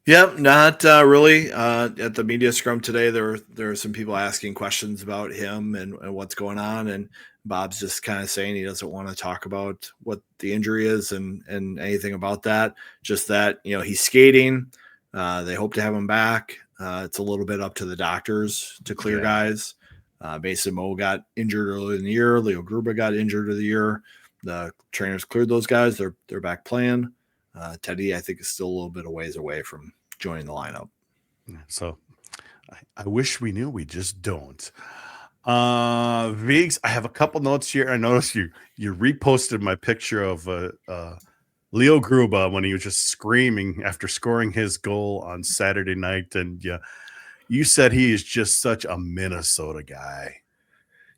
Yep, not really. At the media scrum today, there were some people asking questions about him and what's going on. And Bob's just kind of saying he doesn't want to talk about what the injury is and anything about that. Just that, he's skating. They hope to have him back. It's a little bit up to the doctors to clear guys. Mason Moe got injured earlier in the year. Leo Gruba got injured of the year. The trainers cleared those guys. They're back playing. Teddy, I think, is still a little bit of ways away from joining the lineup. So I wish we knew. We just don't. Viggs, I have a couple notes here. I noticed you reposted my picture of Leo Gruba when he was just screaming after scoring his goal on Saturday night. And you said he is just such a Minnesota guy.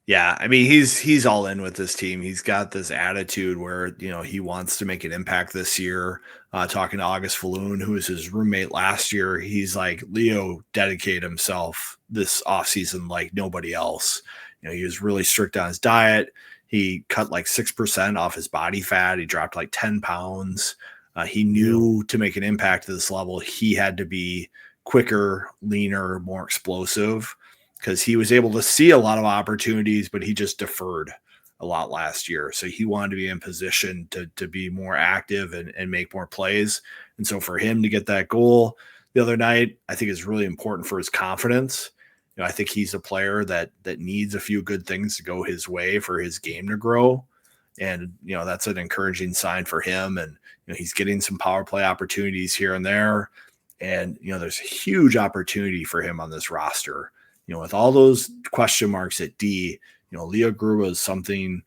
Yeah, I mean, he's all in with this team. He's got this attitude where, he wants to make an impact this year. Talking to August Falloon, who was his roommate last year, he's like, Leo dedicated himself this offseason like nobody else. He was really strict on his diet. He cut like 6% off his body fat. He dropped like 10 pounds. He knew to make an impact at this level, he had to be quicker, leaner, more explosive, because he was able to see a lot of opportunities, but he just deferred a lot last year. So he wanted to be in position to be more active and make more plays. And so for him to get that goal the other night, I think is really important for his confidence. I think he's a player that needs a few good things to go his way for his game to grow. And, that's an encouraging sign for him. And, he's getting some power play opportunities here and there. And, there's a huge opportunity for him on this roster. With all those question marks at D, Leo Gruba is something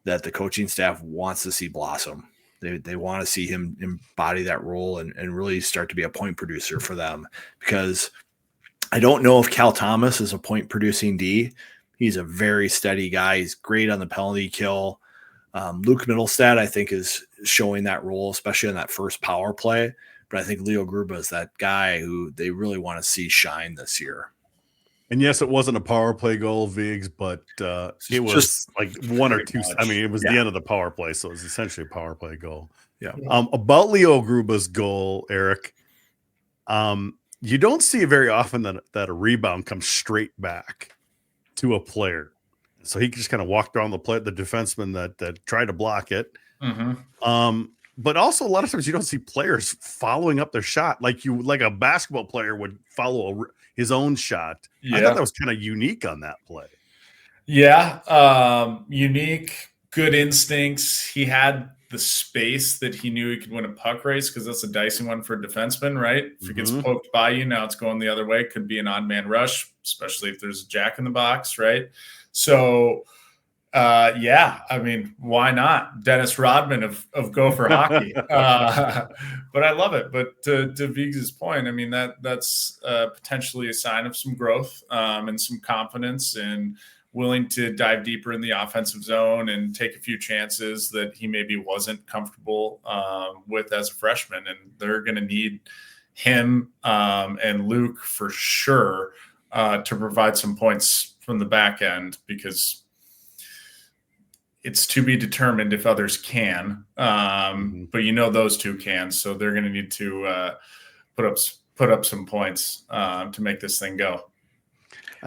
that the coaching staff wants to see blossom. They want to see him embody that role and really start to be a point producer for them, because I don't know if Cal Thomas is a point producing D. He's a very steady guy. He's great on the penalty kill. Luke Middlestad, I think, is showing that role, especially on that first power play. But I think Leo Gruba is that guy who they really want to see shine this year. And yes, it wasn't a power play goal, Viggs, but it was just like one or two. I mean, it was the end of the power play, so it was essentially a power play goal. Yeah. About Leo Gruba's goal, Eric, you don't see it very often that a rebound comes straight back to a player. So he just kind of walked around the defenseman that tried to block it. Mm-hmm. But also a lot of times you don't see players following up their shot like a basketball player would follow his own shot. Yeah. I thought that was kind of unique on that play. Yeah. Unique, good instincts. He had the space that he knew he could win a puck race, because that's a dicey one for a defenseman, right? If it gets poked by you, now it's going the other way. Could be an odd man rush, especially if there's a jack in the box, right? So, yeah, I mean, why not? Dennis Rodman of Gopher hockey. But I love it. But to Viggs's point, I mean, that's potentially a sign of some growth and some confidence, and willing to dive deeper in the offensive zone and take a few chances that he maybe wasn't comfortable with as a freshman. And they're going to need him and Luke for sure to provide some points from the back end, because it's to be determined if others can. But those two can, so they're going to need to put up some points to make this thing go.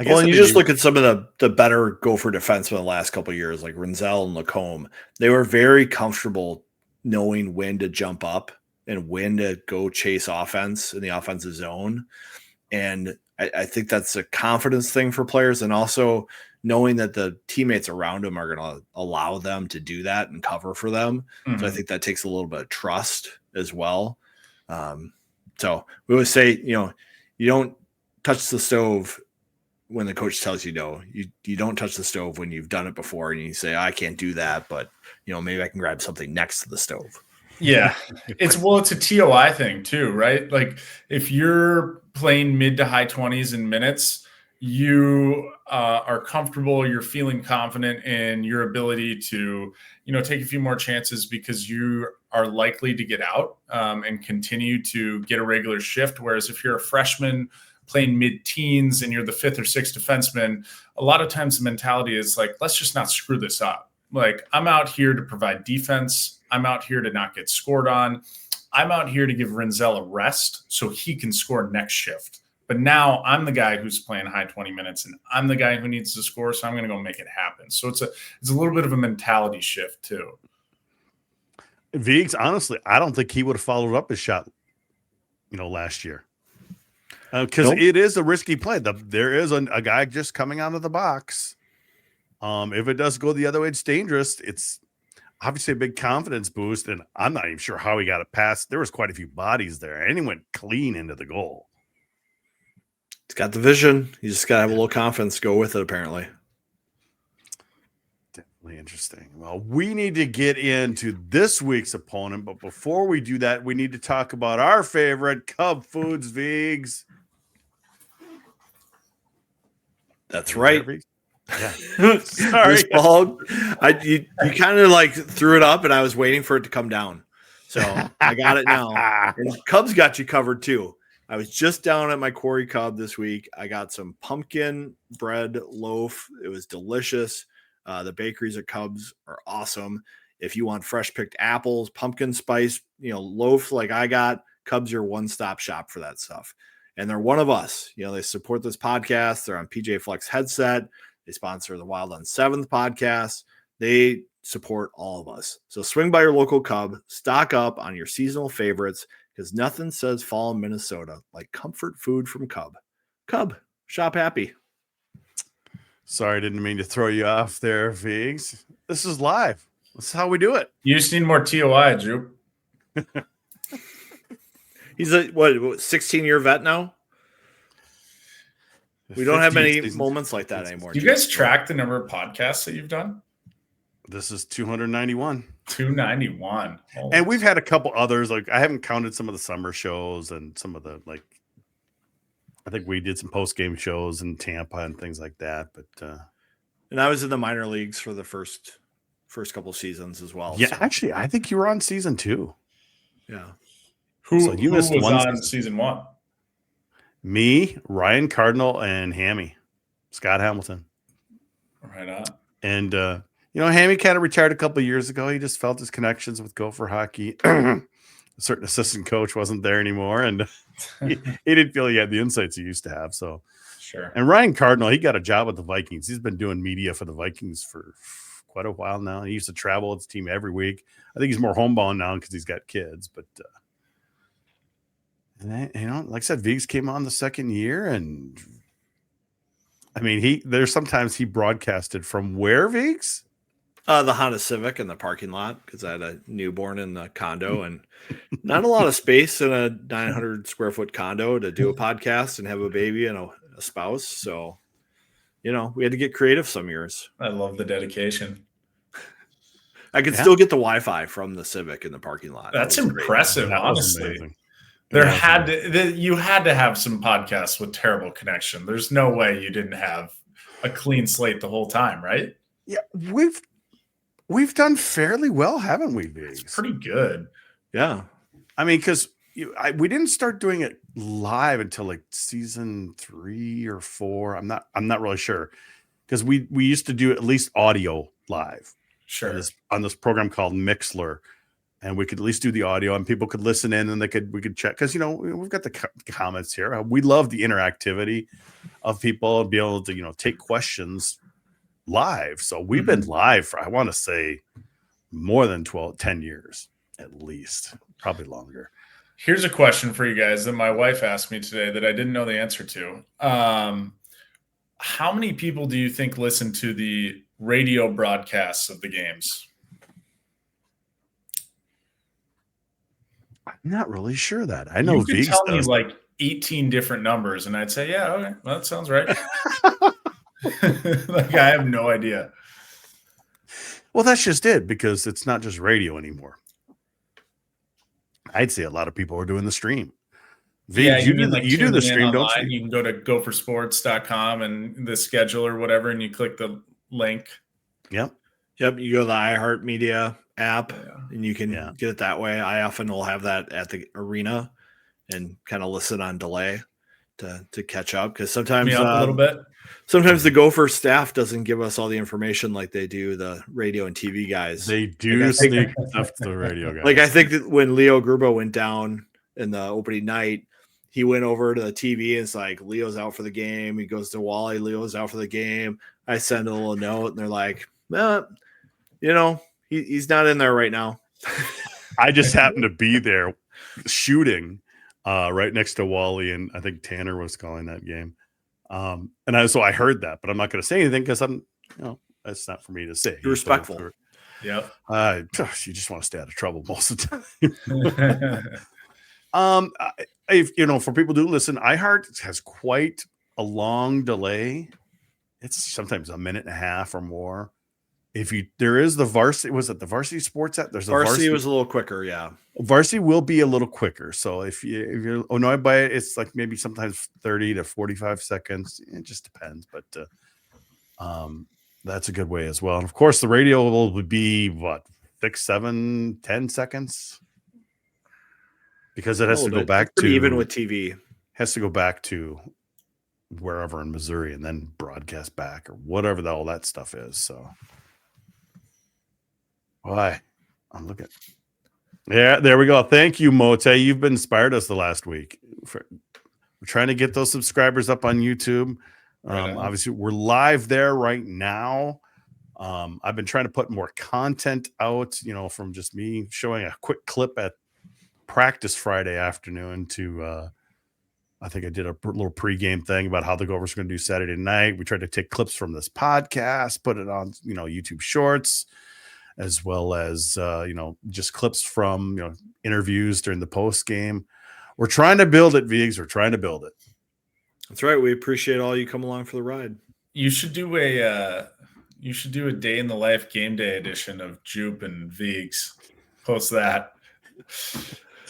Well, and you just look at some of the better Gopher defensemen the last couple of years, like Renzel and Lacombe. They were very comfortable knowing when to jump up and when to go chase offense in the offensive zone. And I think that's a confidence thing for players, and also knowing that the teammates around them are going to allow them to do that and cover for them. So I think that takes a little bit of trust as well. So we always say, you don't touch the stove when the coach tells you no. You don't touch the stove when you've done it before and you say, I can't do that, but maybe I can grab something next to the stove. Yeah. It's a TOI thing too, right? Like if you're playing mid to high 20s in minutes, you are comfortable, you're feeling confident in your ability to, take a few more chances, because you are likely to get out and continue to get a regular shift. Whereas if you're a freshman playing mid-teens and you're the fifth or sixth defenseman, a lot of times the mentality is like, let's just not screw this up. Like, I'm out here to provide defense. I'm out here to not get scored on. I'm out here to give Renzel a rest so he can score next shift. But now I'm the guy who's playing high 20 minutes, and I'm the guy who needs to score, so I'm going to go make it happen. So it's a little bit of a mentality shift too. Viggs, honestly, I don't think he would have followed up his shot, last year. Because it is a risky play. There is a guy just coming out of the box. If it does go the other way, it's dangerous. It's obviously a big confidence boost, and I'm not even sure how he got it past. There was quite a few bodies there, and he went clean into the goal. He's got the vision. You just got to have a little confidence to go with it, apparently. Definitely interesting. Well, we need to get into this week's opponent, but before we do that, we need to talk about our favorite Cub Foods, Viggs. That's right. Yeah. Sorry. You kind of like threw it up, and I was waiting for it to come down. So I got it now. And Cubs got you covered too. I was just down at my Quarry Cub this week. I got some pumpkin bread loaf. It was delicious. The bakeries at Cubs are awesome. If you want fresh picked apples, pumpkin spice, loaf like I got, Cubs are one-stop shop for that stuff. And they're one of us. They support this podcast. They're on PJ Flex headset. They sponsor the Wild on 7th podcast. They support all of us. So swing by your local Cub, stock up on your seasonal favorites, because nothing says fall in Minnesota like comfort food from Cub. Cub, shop happy. Sorry, didn't mean to throw you off there, Viggs. This is live. This is how we do it. You just need more TOI, Drew. He's a 16-year vet now? We don't have many moments like that anymore. Do you guys track the number of podcasts that you've done? This is 291. 291. And we've had a couple others. Like, I haven't counted some of the summer shows and some of the, I think we did some post-game shows in Tampa and things like that. But and I was in the minor leagues for the first couple seasons as well. Yeah, so. Actually, I think you were on season 2. Yeah. Who was on season 1? Me, Ryan Cardinal, and Hammy, Scott Hamilton. Right on. And, Hammy kind of retired a couple of years ago. He just felt his connections with Gopher hockey. A certain assistant coach wasn't there anymore, and he didn't feel he had the insights he used to have. So, sure. And Ryan Cardinal, he got a job with the Vikings. He's been doing media for the Vikings for quite a while now. He used to travel with his team every week. I think he's more homebound now because he's got kids, but and then, like I said, Viggs came on the second year, and I mean, there's sometimes he broadcasted from where, Viggs? The Honda Civic in the parking lot because I had a newborn in the condo and not a lot of space in a 900 square foot condo to do a podcast and have a baby and a spouse. So, we had to get creative some years. I love the dedication. I could still get the Wi-Fi from the Civic in the parking lot. That's impressive, honestly. Amazing. You had to have some podcasts with terrible connection. There's no way you didn't have a clean slate the whole time, right? Yeah, we've done fairly well, haven't we, Biggs? It's pretty good. Yeah. I mean, because we didn't start doing it live until like season 3 or 4. I'm not really sure, because we used to do at least audio live. Sure. On this program called Mixler, and we could at least do the audio, and people could listen in, and we could check, because we've got the comments here. We love the interactivity of people and be able to take questions live. So we've been live for, I want to say, more than 10 years at least, probably longer. Here's a question for you guys that my wife asked me today that I didn't know the answer to. How many people do you think listen to the radio broadcasts of the games? I'm not really sure that. I know you could tell me does. like 18 different numbers, and I'd say, yeah, okay, well, that sounds right. Like, I have no idea. Well, that's just it, because it's not just radio anymore. I'd say a lot of people are doing the stream. You do the stream, don't you? You can go to gophersports.com and the schedule or whatever, and you click the link. Yep. You go to the iHeartMedia app, and you can get it that way. I often will have that at the arena and kind of listen on delay to catch up, because sometimes a little bit. Sometimes the Gopher staff doesn't give us all the information like they do the radio and TV guys. They do sneak stuff to the radio guys. Like, I think that when Leo Grubo went down in the opening night, he went over to the TV and it's like, Leo's out for the game. He goes to Wally, Leo's out for the game. I send a little note and they're like, he's not in there right now. I just happened to be there shooting right next to Wally, and I think Tanner was calling that game. So I heard that, but I'm not going to say anything because that's not for me to say. You're respectful. Yep. You just want to stay out of trouble most of the time. For people who listen, iHeart has quite a long delay. It's sometimes a minute and a half or more. There is the varsity, was it the Varsity Sports app? There's Varsity was a little quicker, yeah. Varsity will be a little quicker. So if you're annoyed by it, it's like maybe sometimes 30 to 45 seconds. It just depends, but that's a good way as well. And of course, the radio will be 6, 7, 10 seconds, because it has to go back to, even with TV, has to go back to wherever in Missouri and then broadcast back or whatever all that stuff is. So. Why? I'm looking. Yeah, there we go. Thank you, Mote. You've been inspired us the last week. We're trying to get those subscribers up on YouTube. Obviously, we're live there right now. I've been trying to put more content out, from just me showing a quick clip at practice Friday afternoon to, I think I did a little pregame thing about how the Gophers are going to do Saturday night. We tried to take clips from this podcast, put it on, YouTube Shorts, as well as, just clips from, interviews during the post game. We're trying to build it, Viggs. We're trying to build it. That's right. We appreciate all you come along for the ride. You should do a day in the life game day edition of Jupe and Viggs. Post that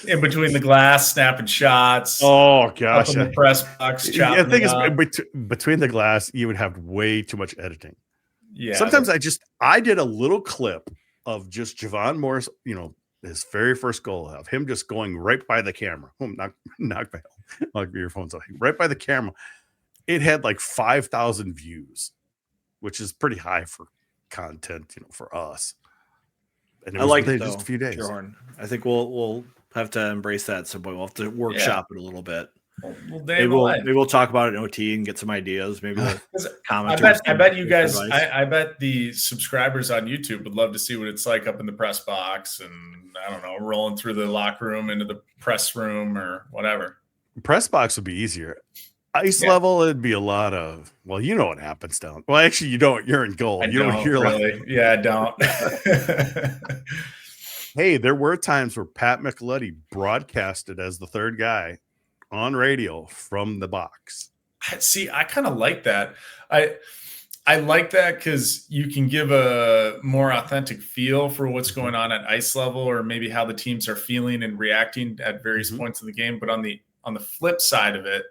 in between the glass, snapping shots. Oh gosh, up in the press box. I think it's between the glass. You would have way too much editing. Yeah. Sometimes I did a little clip of just Javon Morris, his very first goal, of him just going right by the camera. Knock your phones off. Right by the camera. It had like 5,000 views, which is pretty high for content, for us. And I like it, just a few days. Schierhorn. I think we'll have to embrace that at some point. We'll have to workshop it a little bit. Maybe we'll talk about it in OT and get some ideas. Maybe the commenters. I bet you guys. I bet the subscribers on YouTube would love to see what it's like up in the press box, and I don't know, rolling through the locker room into the press room or whatever. Press box would be easier. Ice level, it'd be a lot of, well, you know what happens down. Well, actually, you don't. You're in goal. I You don't hear really. Yeah, I don't. Hey, there were times where Pat Michelotti broadcasted as the third guy on radio from the box. See, I kind of like that. I like that because you can give a more authentic feel for what's going on at ice level, or maybe how the teams are feeling and reacting at various points of the game. But on the flip side of it,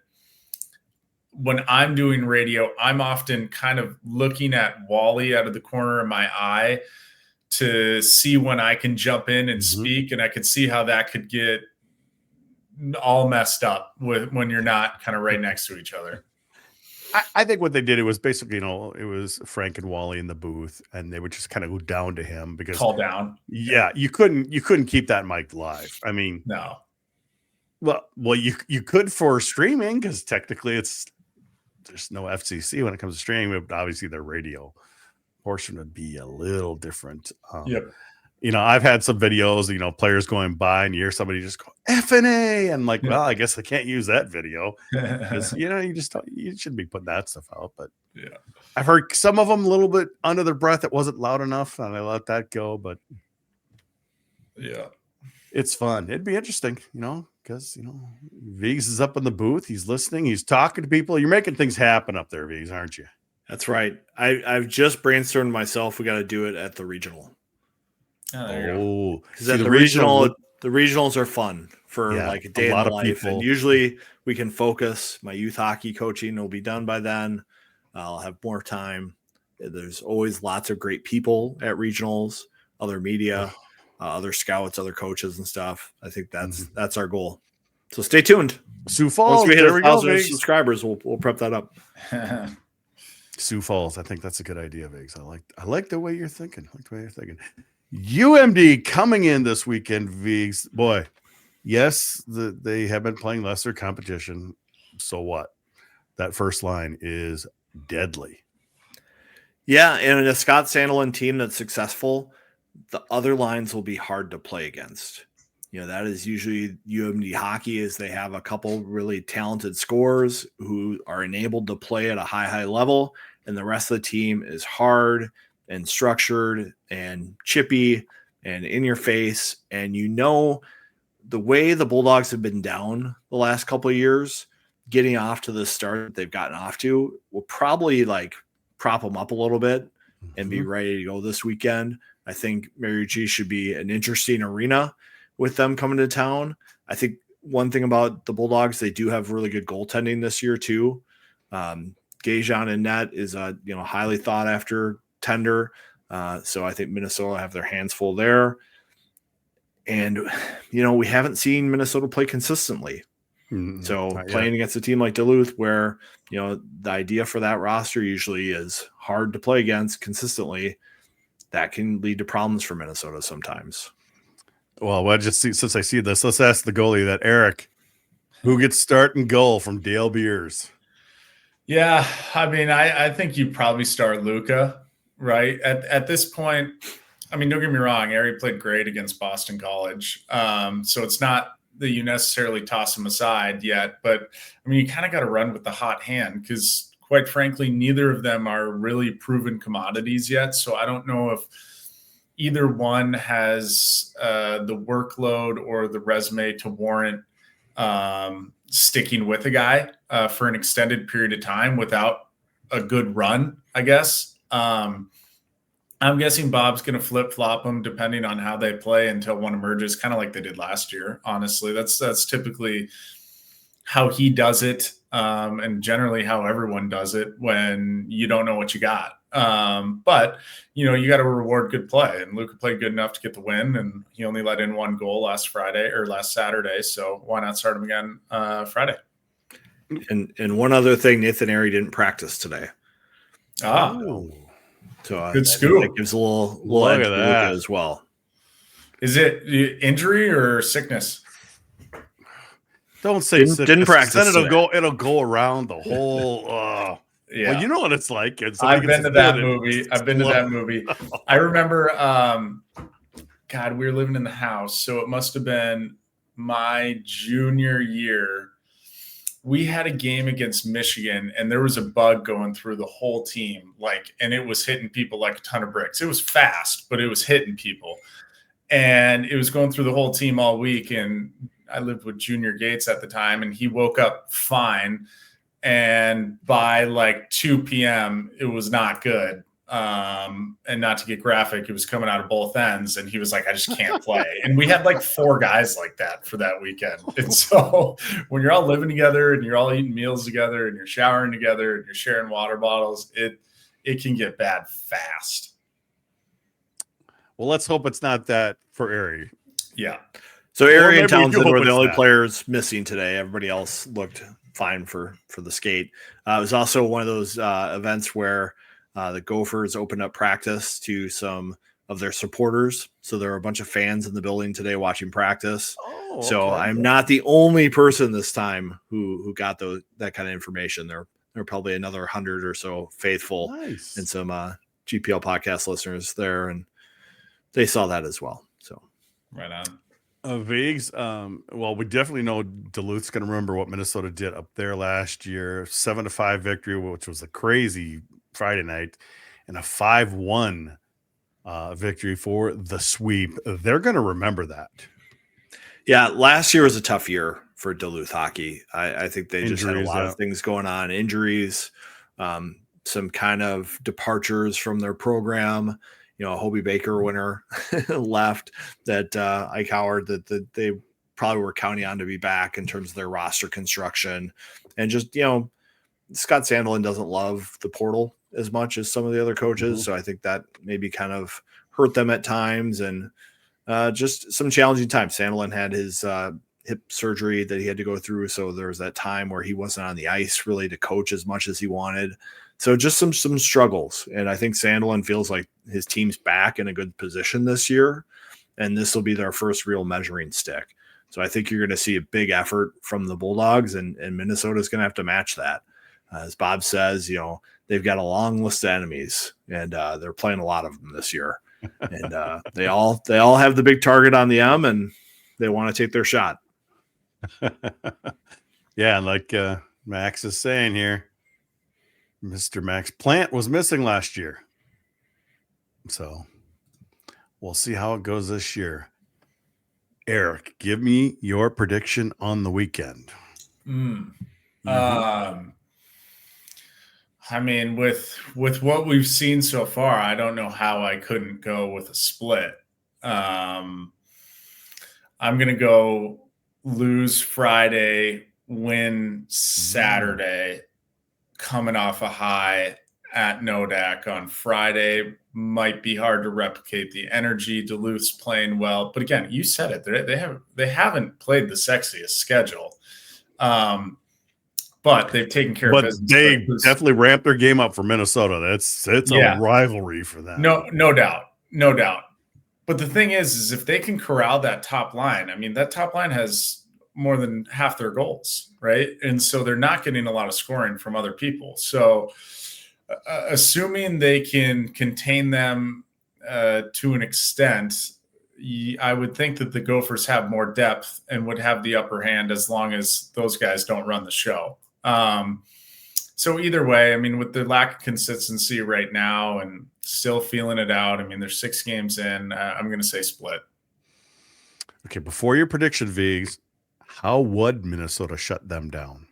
when I'm doing radio, I'm often kind of looking at Wally out of the corner of my eye to see when I can jump in and speak, and I could see how that could get all messed up when you're not kind of right next to each other. I think what they did, it was basically, it was Frank and Wally in the booth, and they would just kind of go down to him because call down. Yeah, you couldn't keep that mic live. I mean, no. Well, you could for streaming, because technically there's no FCC when it comes to streaming, but obviously their radio portion would be a little different. Yep. I've had some videos, players going by and you hear somebody just go FNA, and like, well, I guess I can't use that video because you shouldn't be putting that stuff out. But yeah, I've heard some of them a little bit under their breath. It wasn't loud enough, and I let that go. But yeah, it's fun. It'd be interesting, because Viggs is up in the booth. He's listening. He's talking to people. You're making things happen up there, Viggs, aren't you? That's right. I've just brainstormed myself. We got to do it at the regional. Oh, there you go. Because at the regional, the regionals are fun for like a day in the life. People. And usually we can focus. My youth hockey coaching will be done by then. I'll have more time. There's always lots of great people at regionals, other media, other scouts, other coaches and stuff. I think that's our goal. So stay tuned. Sioux Falls. Once we hit 1,000 subscribers, we'll prep that up. Sioux Falls. I think that's a good idea, Viggs. I like the way you're thinking. UMD coming in this weekend, Viggs. Boy, yes, they have been playing lesser competition. So what? That first line is deadly. Yeah, and in a Scott Sandelin team that's successful, the other lines will be hard to play against. That is usually UMD hockey, is they have a couple really talented scorers who are enabled to play at a high level, and the rest of the team is hard and structured and chippy and in your face. And the way the Bulldogs have been down the last couple of years, getting off to the start that they've gotten off to will probably like prop them up a little bit and be ready to go this weekend. I think Mariucci should be an interesting arena with them coming to town. I think one thing about the Bulldogs, they do have really good goaltending this year too. Gajan in net is a highly thought after tender. So I think Minnesota have their hands full there. And, we haven't seen Minnesota play consistently. So playing against a team like Duluth, where, the idea for that roster usually is hard to play against consistently, that can lead to problems for Minnesota sometimes. Well, since I see this, let's ask the goalie that Eric, who gets start and goal from Dale Beers. Yeah, I mean, I think you probably start Luca, right? At this point, I mean, don't get me wrong, Ari played great against Boston College. So it's not that you necessarily toss him aside yet, but I mean, you kind of got to run with the hot hand because, quite frankly, neither of them are really proven commodities yet. So I don't know if either one has the workload or the resume to warrant sticking with a guy for an extended period of time without a good run, I guess. I'm guessing Bob's going to flip-flop them depending on how they play until one emerges, kind of like they did last year. Honestly, that's typically how he does it, and generally how everyone does it when you don't know what you got. But you got to reward good play, and Luca played good enough to get the win, and he only let in one goal last Saturday. So why not start him again Friday? And one other thing, Nathan Airy didn't practice today. So good scoop. That gives a little edge to Luca as well. Is it injury or sickness? Don't say didn't practice. Then it'll go around the whole. Yeah, well, you know what it's like. I've been to that movie. I remember. God, we were living in the house, so it must have been my junior year. we had a game against Michigan and there was a bug going through the whole team, and it was hitting people like a ton of bricks. It was fast, but it was hitting people. And it was going through the whole team all week. And I lived with Junior Gates at the time, and he woke up fine. And by 2 p.m., it was not good. And not to get graphic, it was coming out of both ends. And he was like, I just can't play. And we had 4 guys like that for that weekend. And so when you're all living together and you're all eating meals together and you're showering together and you're sharing water bottles, it can get bad fast. Well, let's hope it's not that for Erie. Yeah. So Erie and maybe you Townsend hope were the it's only that. players missing today. Everybody else looked fine for the skate. It was also one of those events where the Gophers opened up practice to some of their supporters. So there were a bunch of fans in the building today watching practice. Oh, So okay. I'm not the only person this time who got that kind of information. There are probably another 100 or so faithful Nice. and some GPL podcast listeners there, and they saw that as well. So Right on. Viggs, well, we definitely know Duluth's going to remember what Minnesota did up there last year. 7-5 victory, which was a crazy Friday night, and a 5-1 victory for the sweep. They're going to remember that. yeah, last year was a tough year for Duluth hockey. I think they just had a Injuries, lot of things going on, injuries, some kind of departures from their program. Hobie Baker winner left that Ike Howard that they probably were counting on to be back in terms of their roster construction. And just, Scott Sandelin doesn't love the portal as much as some of the other coaches. Mhm. So I think that maybe kind of hurt them at times, and just some challenging times. Sandelin had his hip surgery that he had to go through. So there was that time where he wasn't on the ice really to coach as much as he wanted. So just some struggles. And I think Sandelin feels like his team's back in a good position this year, and this will be their first real measuring stick. So I think you're going to see a big effort from the Bulldogs, and Minnesota's going to have to match that. As Bob says, they've got a long list of enemies, and they're playing a lot of them this year. And they all have the big target on the M, and they want to take their shot. Yeah, like Max is saying here, Mr. Max Plant was missing last year. So we'll see how it goes this year. Eric, give me your prediction on the weekend. I mean, with what we've seen so far, I don't know how I couldn't go with a split. I'm going to go lose Friday, win Saturday, coming off a high at Nodak on Friday. Might be hard to replicate the energy. Duluth's playing well, but again, you said it. They haven't played the sexiest schedule, but they've taken care of business. They definitely ramped their game up for Minnesota. It's a rivalry for them. No doubt. But the thing is if they can corral that top line, I mean, that top line has more than half their goals, right? And so they're not getting a lot of scoring from other people. So assuming they can contain them to an extent, I would think that the Gophers have more depth and would have the upper hand as long as those guys don't run the show. So either way, I mean, with the lack of consistency right now and still feeling it out, I mean, there's 6 games in, I'm going to say split. Okay, before your prediction, Viggs, how would Minnesota shut them down?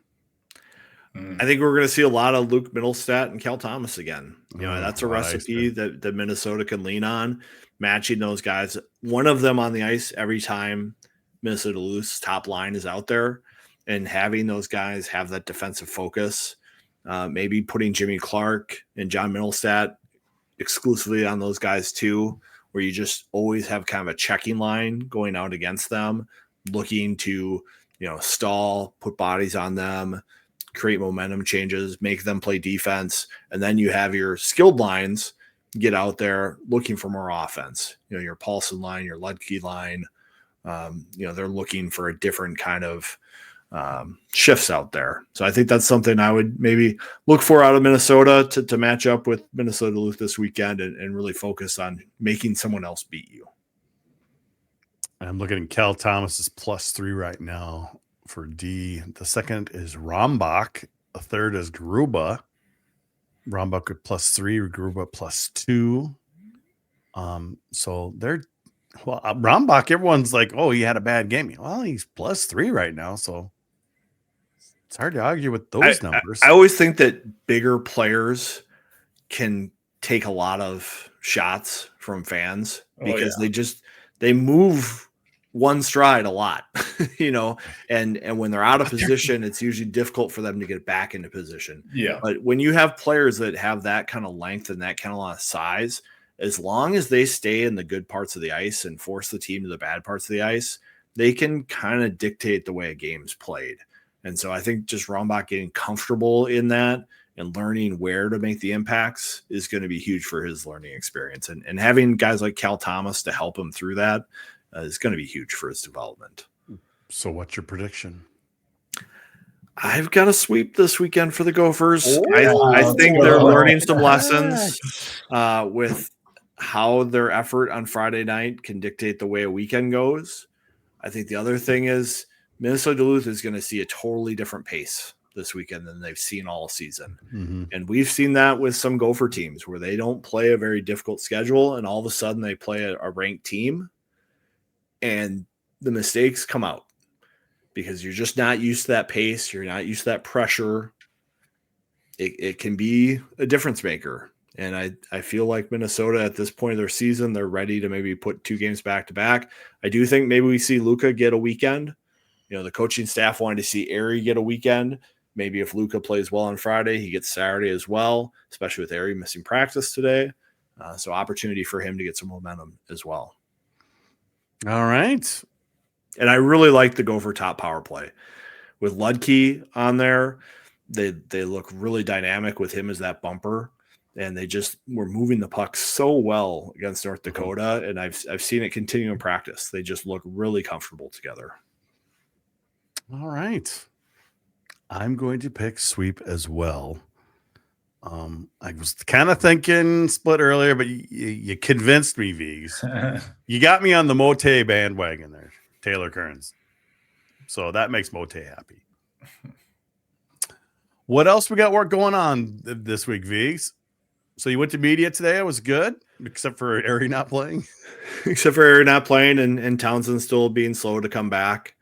I think we're going to see a lot of Luke Middlestat and Cal Thomas again. That's a recipe that Minnesota can lean on, matching those guys. One of them on the ice every time Minnesota-Dululth's top line is out there, and having those guys have that defensive focus. Maybe putting Jimmy Clark and John Middlestat exclusively on those guys too, where you just always have kind of a checking line going out against them, looking to, stall, put bodies on them, create momentum changes, make them play defense. And then you have your skilled lines get out there looking for more offense. Your Paulson line, your Ludke line, they're looking for a different kind of shifts out there. So I think that's something I would maybe look for out of Minnesota to match up with Minnesota-Duluth this weekend and really focus on making someone else beat you. I'm looking at Cal Thomas's +3 right now for D. The second is Rombach. The third is Gruba. Rombach at +3, Gruba +2. So they're Rombach, everyone's like, oh, he had a bad game. Well, he's +3 right now, so it's hard to argue with those numbers. I always think that bigger players can take a lot of shots from fans because they move one stride a lot, and when they're out of position, it's usually difficult for them to get back into position. Yeah. But when you have players that have that kind of length and that kind of lot of size, as long as they stay in the good parts of the ice and force the team to the bad parts of the ice, they can kind of dictate the way a game's played. And so I think just Rombach getting comfortable in that and learning where to make the impacts is going to be huge for his learning experience. And having guys like Cal Thomas to help him through that is going to be huge for his development. So what's your prediction? I've got a sweep this weekend for the Gophers. Oh, I think they're learning some lessons Heck. with how their effort on Friday night can dictate the way a weekend goes. I think the other thing is Minnesota-Duluth is going to see a totally different pace this weekend than they've seen all season. Mm-hmm. And we've seen that with some Gopher teams where they don't play a very difficult schedule and all of a sudden they play a ranked team and the mistakes come out because you're just not used to that pace. You're not used to that pressure. It can be a difference maker. And I feel like Minnesota at this point of their season, they're ready to maybe put 2 games back to back. I do think maybe we see Luka get a weekend. The coaching staff wanted to see Ari get a weekend. Maybe if Luka plays well on Friday, he gets Saturday as well, especially with Ari missing practice today. So opportunity for him to get some momentum as well. All right. And I really like the Gopher top power play. With Ludke on there, they look really dynamic with him as that bumper. And they just were moving the puck so well against North Dakota. And I've seen it continue in practice. They just look really comfortable together. All right. I'm going to pick sweep as well. I was kind of thinking split earlier, but you convinced me, Vigs. You got me on the Mote bandwagon there, Taylor Kearns. So that makes Mote happy. What else we got work going on this week, Vigs? So you went to media today. It was good, except for Ari not playing. Except for Ari not playing and Townsend still being slow to come back.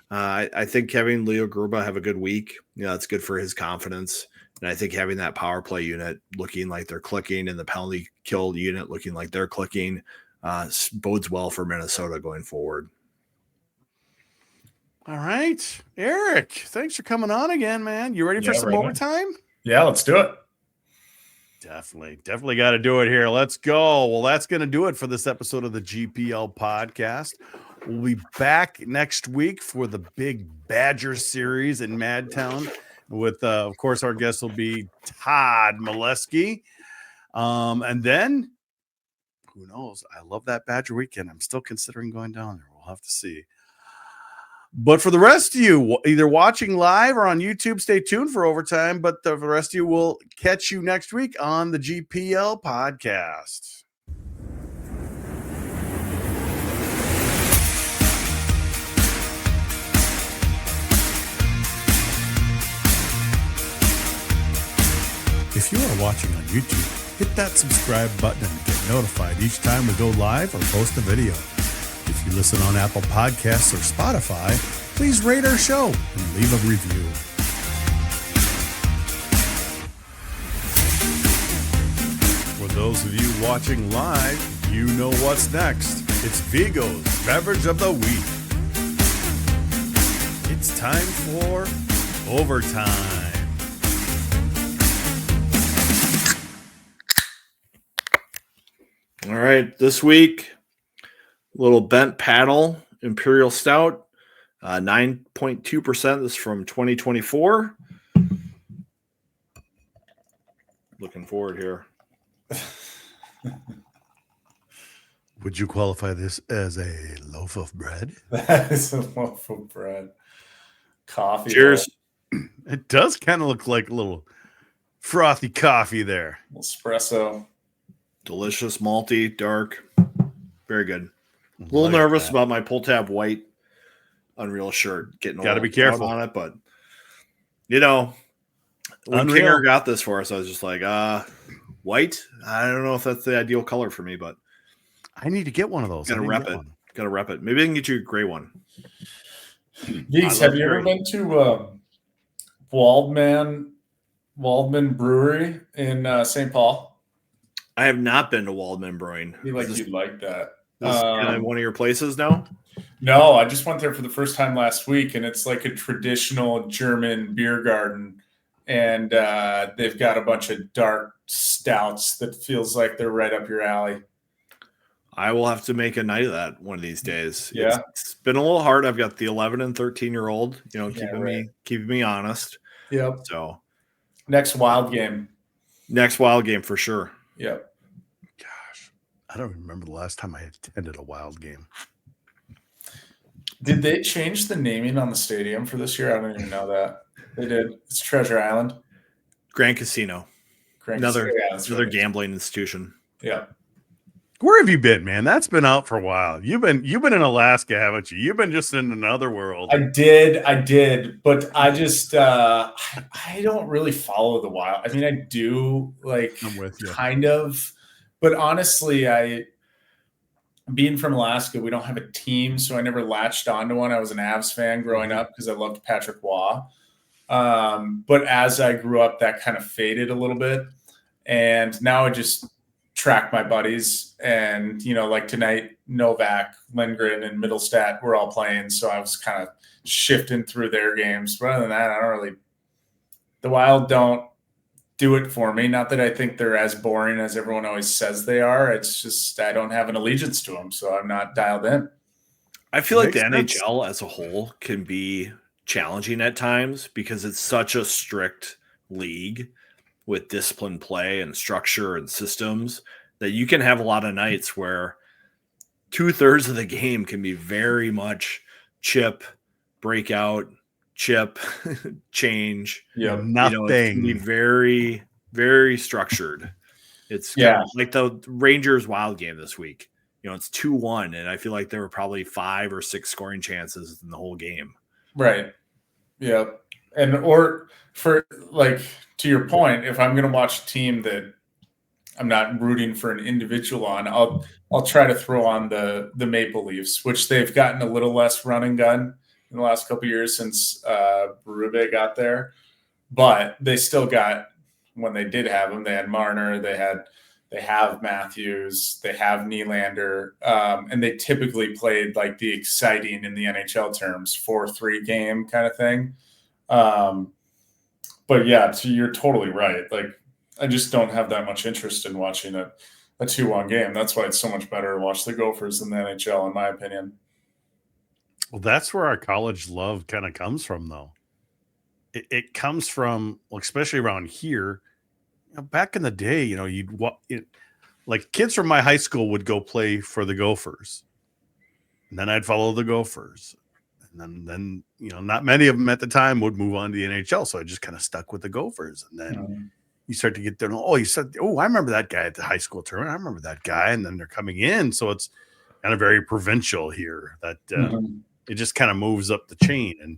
I think having Leo Gruba have a good week, that's good for his confidence. And I think having that power play unit looking like they're clicking and the penalty kill unit looking like they're clicking bodes well for Minnesota going forward. All right. Eric, thanks for coming on again, man. You ready for some overtime? Yeah, let's do it. Definitely got to do it here. Let's go. Well, that's going to do it for this episode of the GPL podcast. We'll be back next week for the big Badger series in Madtown with, of course, our guest will be Todd Molesky. And then, who knows? I love that Badger weekend. I'm still considering going down there. We'll have to see. But for the rest of you, either watching live or on YouTube, stay tuned for overtime. But the rest of you will catch you next week on the GPL podcast. If you are watching on YouTube, hit that subscribe button and get notified each time we go live or post a video. If you listen on Apple Podcasts or Spotify, please rate our show and leave a review. For those of you watching live, you know what's next. It's Vigo's Beverage of the Week. It's time for overtime. All right, this week, little bent paddle Imperial Stout, 9.2%. This is from 2024. Looking forward here. Would you qualify this as a loaf of bread? That is a loaf of bread. Coffee. Cheers. It does kind of look like a little frothy coffee there. Espresso. Delicious, malty, dark. Very good. A little nervous about my pull tab white Unreal shirt, getting Gotta a be little careful on it, but when Unreal. Kinger got this for us, I was just like, white. I don't know if that's the ideal color for me, but I need to get one of those. gotta rep it. Gotta rep it. Maybe I can get you a gray one. Geeks, have you ever been to Waldman Brewery in St. Paul? I have not been to Waldman Brewing. I feel like you'd like that. Is this kind of one of your places now? No, I just went there for the first time last week, and it's like a traditional German beer garden, and they've got a bunch of dark stouts that feels like they're right up your alley. I will have to make a night of that one of these days. Yeah. It's been a little hard. I've got the 11 and 13-year-old, keeping me honest. Yep. So next wild game for sure. Yep. Gosh, I don't remember the last time I attended a wild game. Did they change the naming on the stadium for this year? I don't even know that. They did. It's Treasure Island. Grand Casino. Another gambling institution. Yeah. Where have you been, man? That's been out for a while. You've been in Alaska, haven't you? You've been just in another world. I did, but I just I don't really follow the wild. I mean, I do I'm with you. kind of, but honestly, being from Alaska, we don't have a team, so I never latched onto one. I was an Avs fan growing up because I loved Patrick Waugh. But as I grew up, that kind of faded a little bit, and now I just track my buddies, and like tonight, Novak, Lindgren, and Middlestat were all playing, so I was kind of shifting through their games. But other than that, the Wild don't do it for me. Not that I think they're as boring as everyone always says they are. It's just I don't have an allegiance to them, so I'm not dialed in. I feel like the NHL as a whole can be challenging at times because it's such a strict league with disciplined play and structure and systems that you can have a lot of nights where 2/3 of the game can be very much chip, breakout, chip, change. Yeah, nothing. It can be very, very structured. It's kind of like the Rangers Wild game this week. It's 2-1, and I feel like there were probably 5 or 6 scoring chances in the whole game. Right. Yeah. Or for to your point, if I'm going to watch a team that I'm not rooting for an individual on, I'll try to throw on the Maple Leafs, which they've gotten a little less run and gun in the last couple of years since Berube got there, but they still got, when they did have him, they had Marner, they have Matthews, they have Nylander, and they typically played like the exciting, in the NHL terms, 4-3 game kind of thing. But yeah, so you're totally right. I just don't have that much interest in watching a 2-1 game. That's why it's so much better to watch the Gophers than the NHL, in my opinion. Well, that's where our college love kind of comes from, though. It comes from, especially around here. Back in the day, kids from my high school would go play for the Gophers, and then I'd follow the Gophers. And then not many of them at the time would move on to the NHL. So I just kind of stuck with the Gophers. And then you start to get there. I remember that guy at the high school tournament. I remember that guy. And then they're coming in. So it's kind of very provincial here that it just kind of moves up the chain. And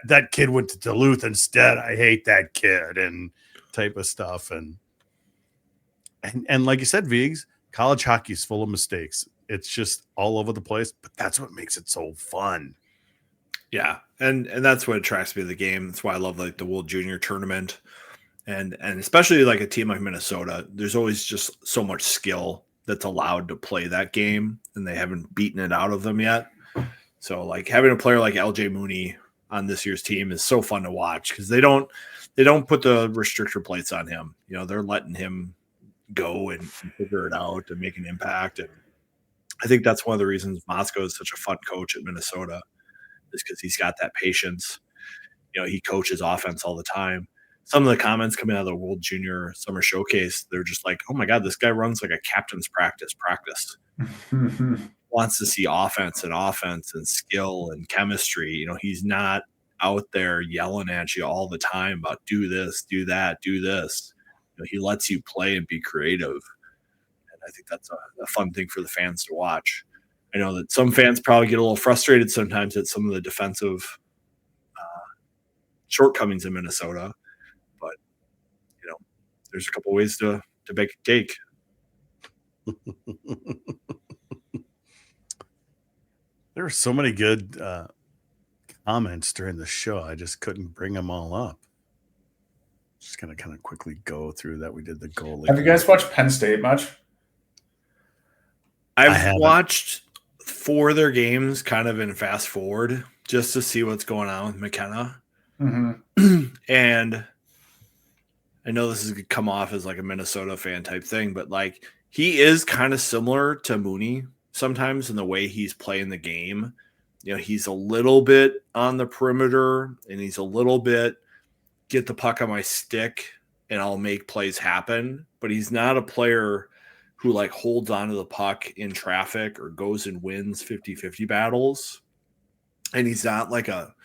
that kid went to Duluth instead. I hate that kid and type of stuff. And like you said, Viggs, college hockey is full of mistakes. It's just all over the place. But that's what makes it so fun. Yeah, and that's what attracts me to the game. That's why I love the World Junior Tournament, and especially like a team like Minnesota. There's always just so much skill that's allowed to play that game, and they haven't beaten it out of them yet. So having a player like LJ Mooney on this year's team is so fun to watch because they don't put the restrictor plates on him. They're letting him go and figure it out and make an impact. And I think that's one of the reasons Moscow is such a fun coach at Minnesota. Is because he's got that patience. He coaches offense all the time. Some of the comments coming out of the World Junior Summer Showcase, they're just like, oh my God, this guy runs like a captain's practice. Wants to see offense and skill and chemistry. He's not out there yelling at you all the time about do this, do that, do this. He lets you play and be creative. And I think that's a fun thing for the fans to watch. I know that some fans probably get a little frustrated sometimes at some of the defensive shortcomings in Minnesota, but there's a couple ways to bake a cake. There were so many good comments during the show. I just couldn't bring them all up. Just gonna kind of quickly go through that. We did the goalie. Have you guys watched Penn State much? I've watched 4 of their games kind of in fast forward just to see what's going on with McKenna. Mm-hmm. And I know this is going to come off as like a Minnesota fan type thing, but like he is kind of similar to Mooney sometimes in the way he's playing the game. He's a little bit on the perimeter and he's a little bit get the puck on my stick and I'll make plays happen, but he's not a player who like holds onto the puck in traffic or goes and wins 50-50 battles. And he's not like a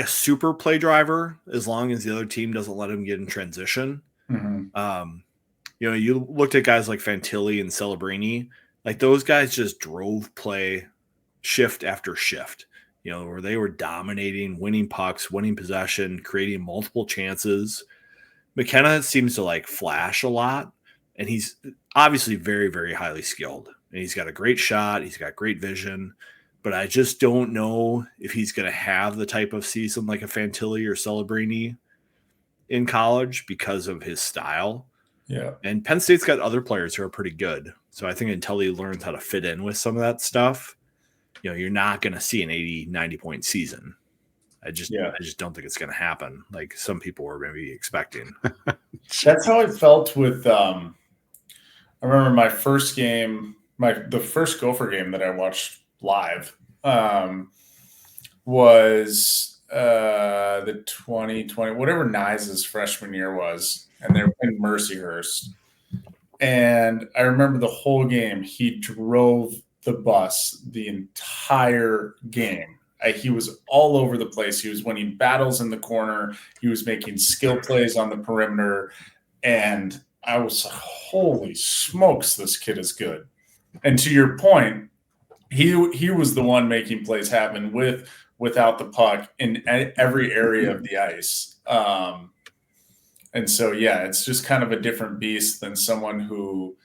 super play driver as long as the other team doesn't let him get in transition. Mm-hmm. You looked at guys like Fantilli and Celebrini, like those guys just drove play shift after shift, where they were dominating, winning pucks, winning possession, creating multiple chances. McKenna seems to like flash a lot, and he's obviously very, very highly skilled, and he's got a great shot. He's got great vision, but I just don't know if he's going to have the type of season like a Fantilli or Celebrini in college because of his style. Yeah. And Penn State's got other players who are pretty good. So I think until he learns how to fit in with some of that stuff, you're not going to see an 80, 90-point season. I just don't think it's going to happen like some people were maybe expecting. That's how I felt with I remember my first game, the first Gopher game that I watched live was the 2020, whatever Nyes' freshman year was, and they were in Mercyhurst. And I remember the whole game, he drove the bus the entire game. He was all over the place. He was winning battles in the corner. He was making skill plays on the perimeter. And I was like, holy smokes, this kid is good. And to your point, he was the one making plays happen without the puck in every area of the ice. And so, yeah, it's just kind of a different beast than someone who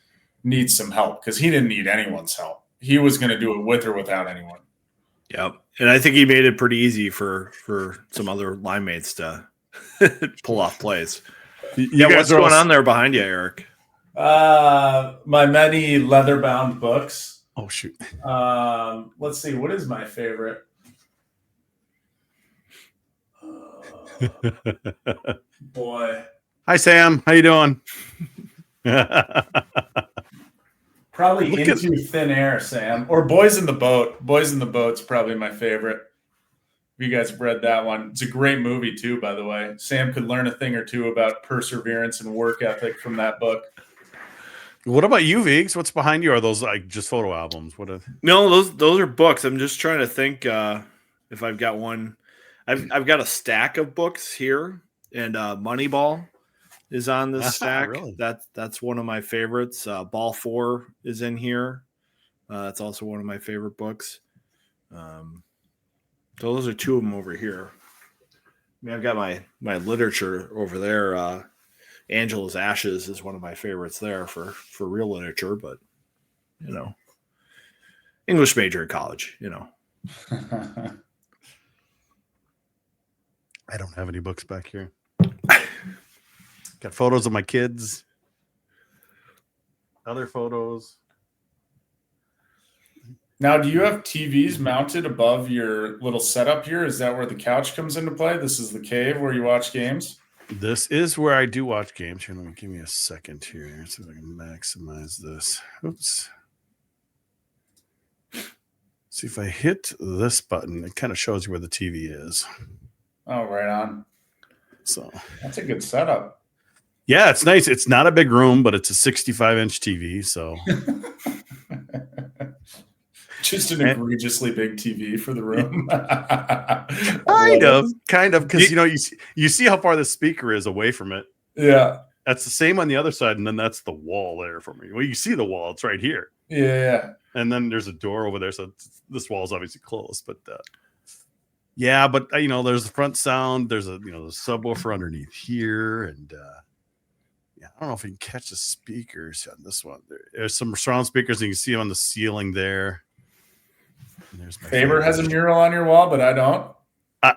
needs some help, because he didn't need anyone's help. He was going to do it with or without anyone. Yep. And I think he made it pretty easy for some other line mates to pull off plays. What's going on there behind you, Eric? My many leather-bound books. Oh, shoot. Let's see. What is my favorite? Boy. Hi, Sam. How you doing? Probably Into Thin Air, Sam. Or Boys in the Boat. Boys in the Boat's probably my favorite. If you guys have read that one. It's a great movie, too, by the way. Sam could learn a thing or two about perseverance and work ethic from that book. What about you, Viggs? What's behind you? Are those like just photo albums? No, those are books. I'm just trying to think if I've got one. I've got a stack of books here, and Moneyball is on this stack. Really? That's one of my favorites. Ball 4 is in here. That's also one of my favorite books. Those are 2 of them over here. I mean, I've got my literature over there. Angela's Ashes is one of my favorites there for real literature, but English major in college, I don't have any books back here. Got photos of my kids. Other photos. Now, do you have TVs mounted above your little setup here? Is that where the couch comes into play? This is the cave where you watch games? This is where I do watch games. Here, give me a second here. See if I can maximize this. Oops. See if I hit this button, it kind of shows you where the TV is. Oh, right on. So that's a good setup. Yeah, it's nice. It's not a big room, but it's a 65-inch TV. So just an egregiously big TV for the room. kind of, because you see how far the speaker is away from it. Yeah, that's the same on the other side, and then that's the wall there for me. Well, you see the wall; it's right here. Yeah. And then there's a door over there, so this wall is obviously closed. But yeah, but there's the front sound. There's the subwoofer underneath here, and yeah, I don't know if you can catch the speakers on this one. There's some surround speakers, and you can see them on the ceiling there. And there's my Faber has a mural on your wall, but I don't.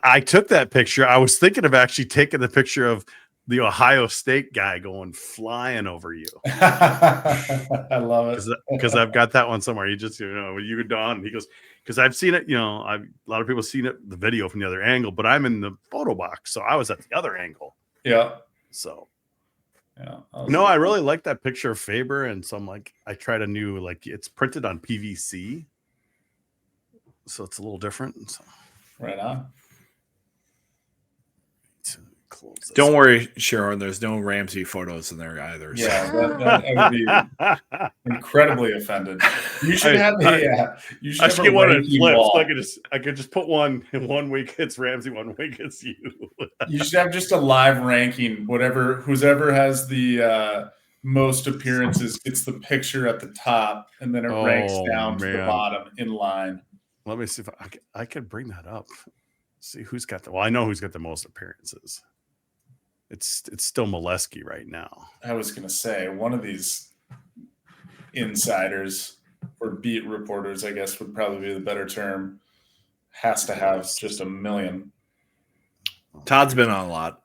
I took that picture. I was thinking of actually taking the picture of the Ohio State guy going flying over you. I love it because I've got that one somewhere. You just when you go down, he goes, because I've seen it. A lot of people have seen it, the video from the other angle, but I'm in the photo box, so I was at the other angle. Yeah. So yeah. I really like that picture of Faber, and so I'm like, I tried a new it's printed on PVC, so it's a little different. So. Right on. Close. Don't worry, Schierhorn. There's no Ramsey photos in there either. Yeah, I would be incredibly offended. You should have you should have get one that flips. Wall. I could just put one in 1 week it's Ramsey, 1 week it's you. You should have just a live ranking. Whoever has the most appearances gets the picture at the top, and then it ranks down to the bottom in line. Let me see if I could bring that up. See who's got the. Well, I know who's got the most appearances. It's still Molesky right now. I was going to say one of these insiders or beat reporters, I guess would probably be the better term, has to have just a million. Todd's been on a lot.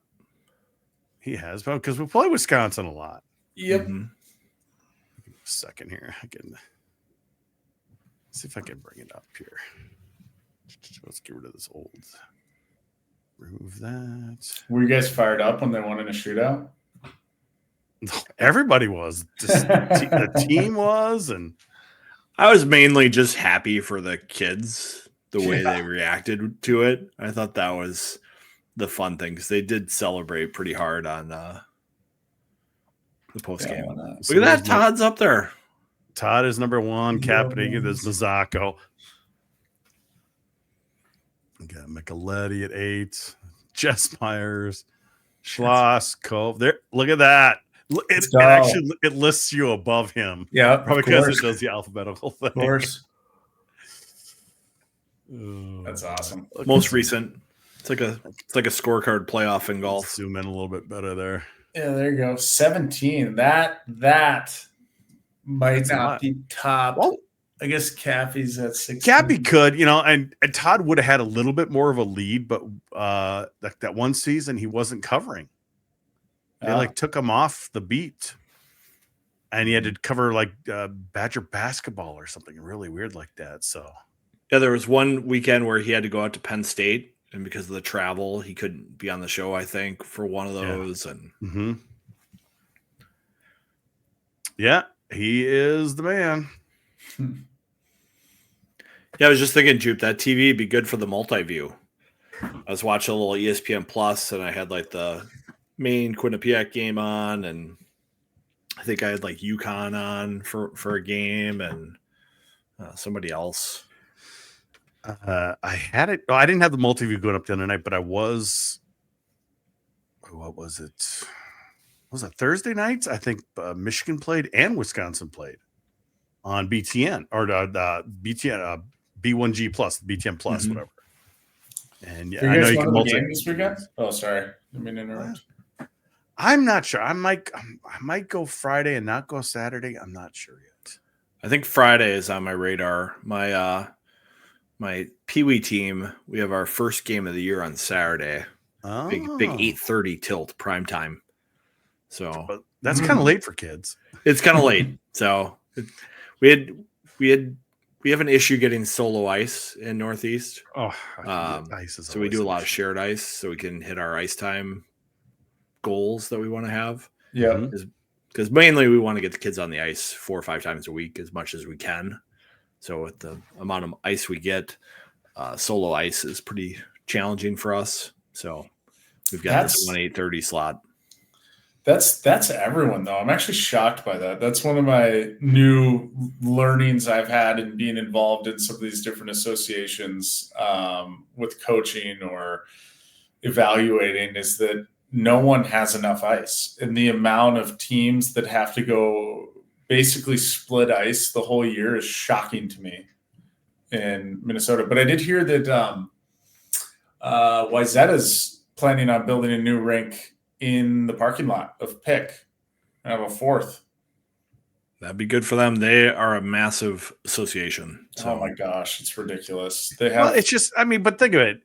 He has, because we play Wisconsin a lot. Yep. Mm-hmm. A second here. I can see if I can bring it up here. Let's get rid of this old. Remove that. Were you guys fired up when they won in a shootout? Everybody was. Just the team was, and I was mainly just happy for the kids, the way they reacted to it. I thought that was the fun thing, because they did celebrate pretty hard on the post game. So look at that, Todd's up there. Todd is number one. Kapanen, there's Mazzacco. We got Micheletti at 8. Jess Myers, Schloss, Cove. There, look at that. It actually lists you above him. Yeah, probably because it does the alphabetical thing. Of course. That's awesome. Most recent. It's like a scorecard playoff in golf. Zoom in a little bit better there. Yeah, there you go. 17. That might not be top. Well, I guess Cappy's at 16. Cappy could, and Todd would have had a little bit more of a lead, but that one season he wasn't covering. They took him off the beat, and he had to cover Badger basketball or something really weird like that. So yeah, there was one weekend where he had to go out to Penn State, and because of the travel, he couldn't be on the show, I think, for one of those. Yeah. And yeah, he is the man. Yeah, I was just thinking, Jupe, that TV would be good for the multi-view. I was watching a little ESPN Plus, and I had the Maine Quinnipiac game on, and I think I had UConn on for a game, and somebody else. I had it. I didn't have the multi-view going up the other night, but I was. What was it? Was it Thursday nights? I think Michigan played and Wisconsin played on BTN or the BTN B1G Plus, BTN Plus, whatever. And yeah, I know you can game this weekend. Oh, sorry, I mean interrupt. I'm not sure. I might go Friday and not go Saturday. I'm not sure yet. I think Friday is on my radar. My Pee Wee team, we have our first game of the year on Saturday. Oh. Big 8:30 tilt prime time. So but that's kind of late for kids. It's kind of late. So we have an issue getting solo ice in Northeast. Oh, ice is so we do a lot of shared ice, so we can hit our ice time goals that we want to have. Yeah, because mainly we want to get the kids on the ice 4 or 5 times a week as much as we can. So with the amount of ice we get, solo ice is pretty challenging for us. So we've got this 8:30 slot. That's everyone though. I'm actually shocked by that. That's one of my new learnings I've had in being involved in some of these different associations with coaching or evaluating, is that no one has enough ice, and the amount of teams that have to go basically split ice the whole year is shocking to me in Minnesota. But I did hear that Wayzata's planning on building a new rink in the parking lot of Pick. I have a fourth. That'd be good for them. They are a massive association. So. Oh my gosh, it's ridiculous. They have. Well, it's just, I mean, but think of it.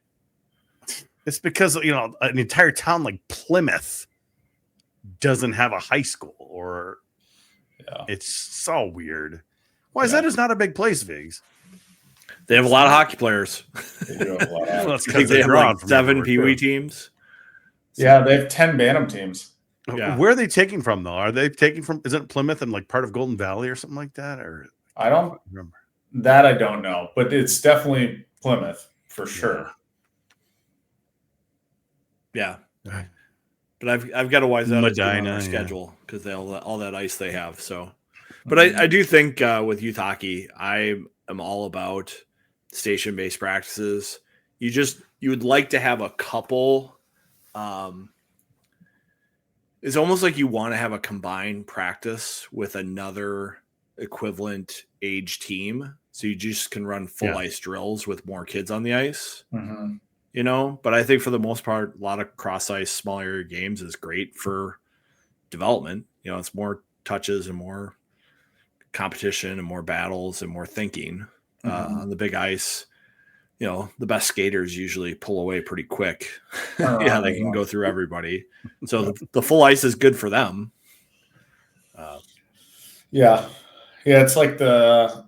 It's because, you know, an entire town like Plymouth doesn't have a high school, or it's so weird. Wayzata's not a big place, Vigs. They have a lot of hockey players. They do have a lot of Well, that's I think they have like 7 Pee Wee teams. Yeah, they have 10 Bantam teams. Yeah. Where are they taking from, though? Are they taking from, is it Plymouth and like part of Golden Valley or something like that? Or I don't remember. That I don't know, but it's definitely Plymouth for sure. Yeah. But I've got a Wayzata on our yeah. schedule because they all that ice they have. So, but I do think with youth hockey, I am all about station-based practices. You would like to have a couple. It's almost like you want to have a combined practice with another equivalent age team, so you just can run full ice drills with more kids on the ice. Mm-hmm. You know, but I think for the most part, a lot of cross ice, small area games is great for development. You know, it's more touches and more competition and more battles and more thinking. On the big ice, you know, the best skaters usually pull away pretty quick. Yeah, they can go through everybody. So the full ice is good for them. Yeah, it's like the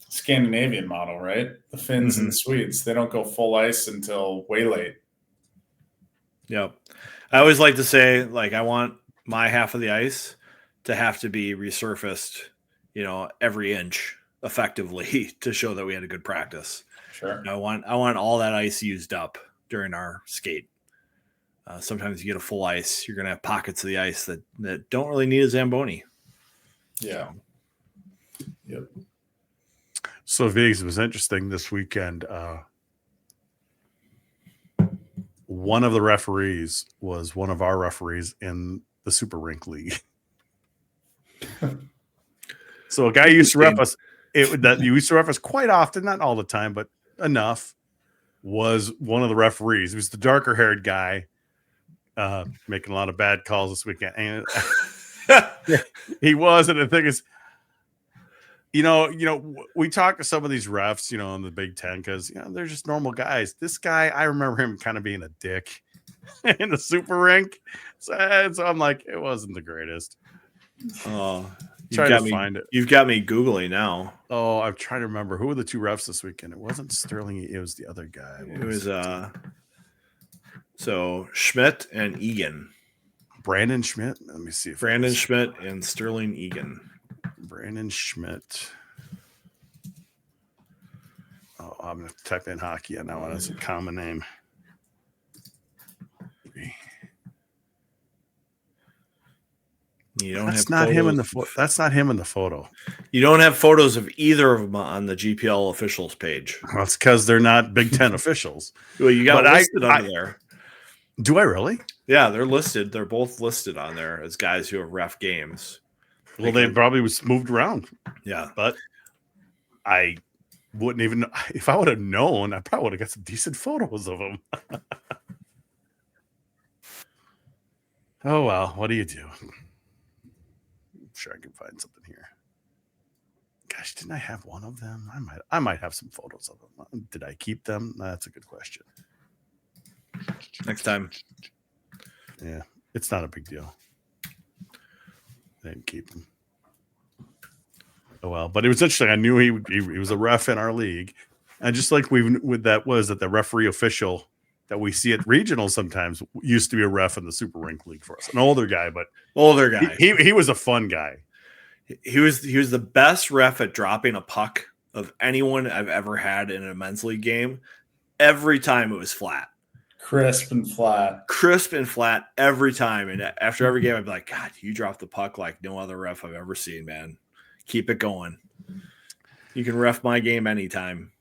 Scandinavian model, right? The Finns and the Swedes, they don't go full ice until way late. Yep. I always like to say, like, I want my half of the ice to have to be resurfaced, you know, every inch effectively to show that we had a good practice. Sure. I want all that ice used up during our skate. Sometimes you get a full ice, you're going to have pockets of the ice that don't really need a Zamboni. Yeah. Yep. So, Vigs, it was interesting this weekend. One of the referees was one of our referees in the Super Rink League. So a guy used to ref us. That used to ref us quite often, not all the time, but enough. Was one of the referees. He was the darker haired guy, making a lot of bad calls this weekend. And he was, and the thing is, you know, we talk to some of these refs, you know, in the Big Ten because, you know, they're just normal guys. This guy, I remember him kind of being a dick in the Super Rink. So I'm like, it wasn't the greatest. Oh, find it. You've got me Googling now. Oh, I'm trying to remember who were the two refs this weekend. It wasn't Sterling. It was the other guy. It was so Schmidt and Egan. Brandon Schmidt. Let me see. Brandon Schmidt and Sterling Egan. Brandon Schmidt. Oh, I'm going to type in hockey. I know that's a common name. You don't that's have not photos. him in the that's not him in the photo. You don't have photos of either of them on the GPL officials page. Well, it's because they're not Big Ten officials. Well, you got listed under there. Do I really? Yeah, they're listed. They're both listed on there as guys who have ref games. Well, they probably was moved around. Yeah, but I wouldn't even. If I would have known, I probably would have got some decent photos of them. Oh well, what do you do? I'm sure I can find something here. Gosh, didn't I have one of them? I might have some photos of them. Did I keep them? That's a good question. Next time. Yeah, it's not a big deal. I didn't keep them. Oh well, but it was interesting. I knew he was a ref in our league, and just like the referee official that we see at regional sometimes used to be a ref in the Super Rink League for us. An older guy, but he was a fun guy. He was the best ref at dropping a puck of anyone I've ever had in a men's league game. Every time it was flat. Crisp and flat every time. And after every game, I'd be like, God, you dropped the puck like no other ref I've ever seen, man. Keep it going. You can ref my game anytime.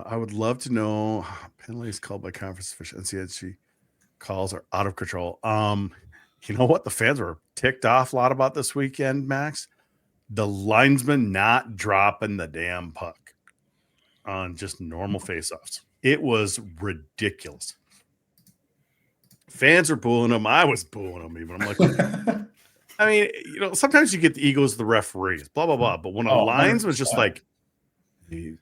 I would love to know penalties called by conference officials. NCHC calls are out of control. You know what? The fans were ticked off a lot about this weekend, Max. The linesman not dropping the damn puck on just normal faceoffs. It was ridiculous. Fans were booing him. I was booing him even. I'm like, I mean, sometimes you get the egos of the referees, blah, blah, blah. But when a lines was just like, they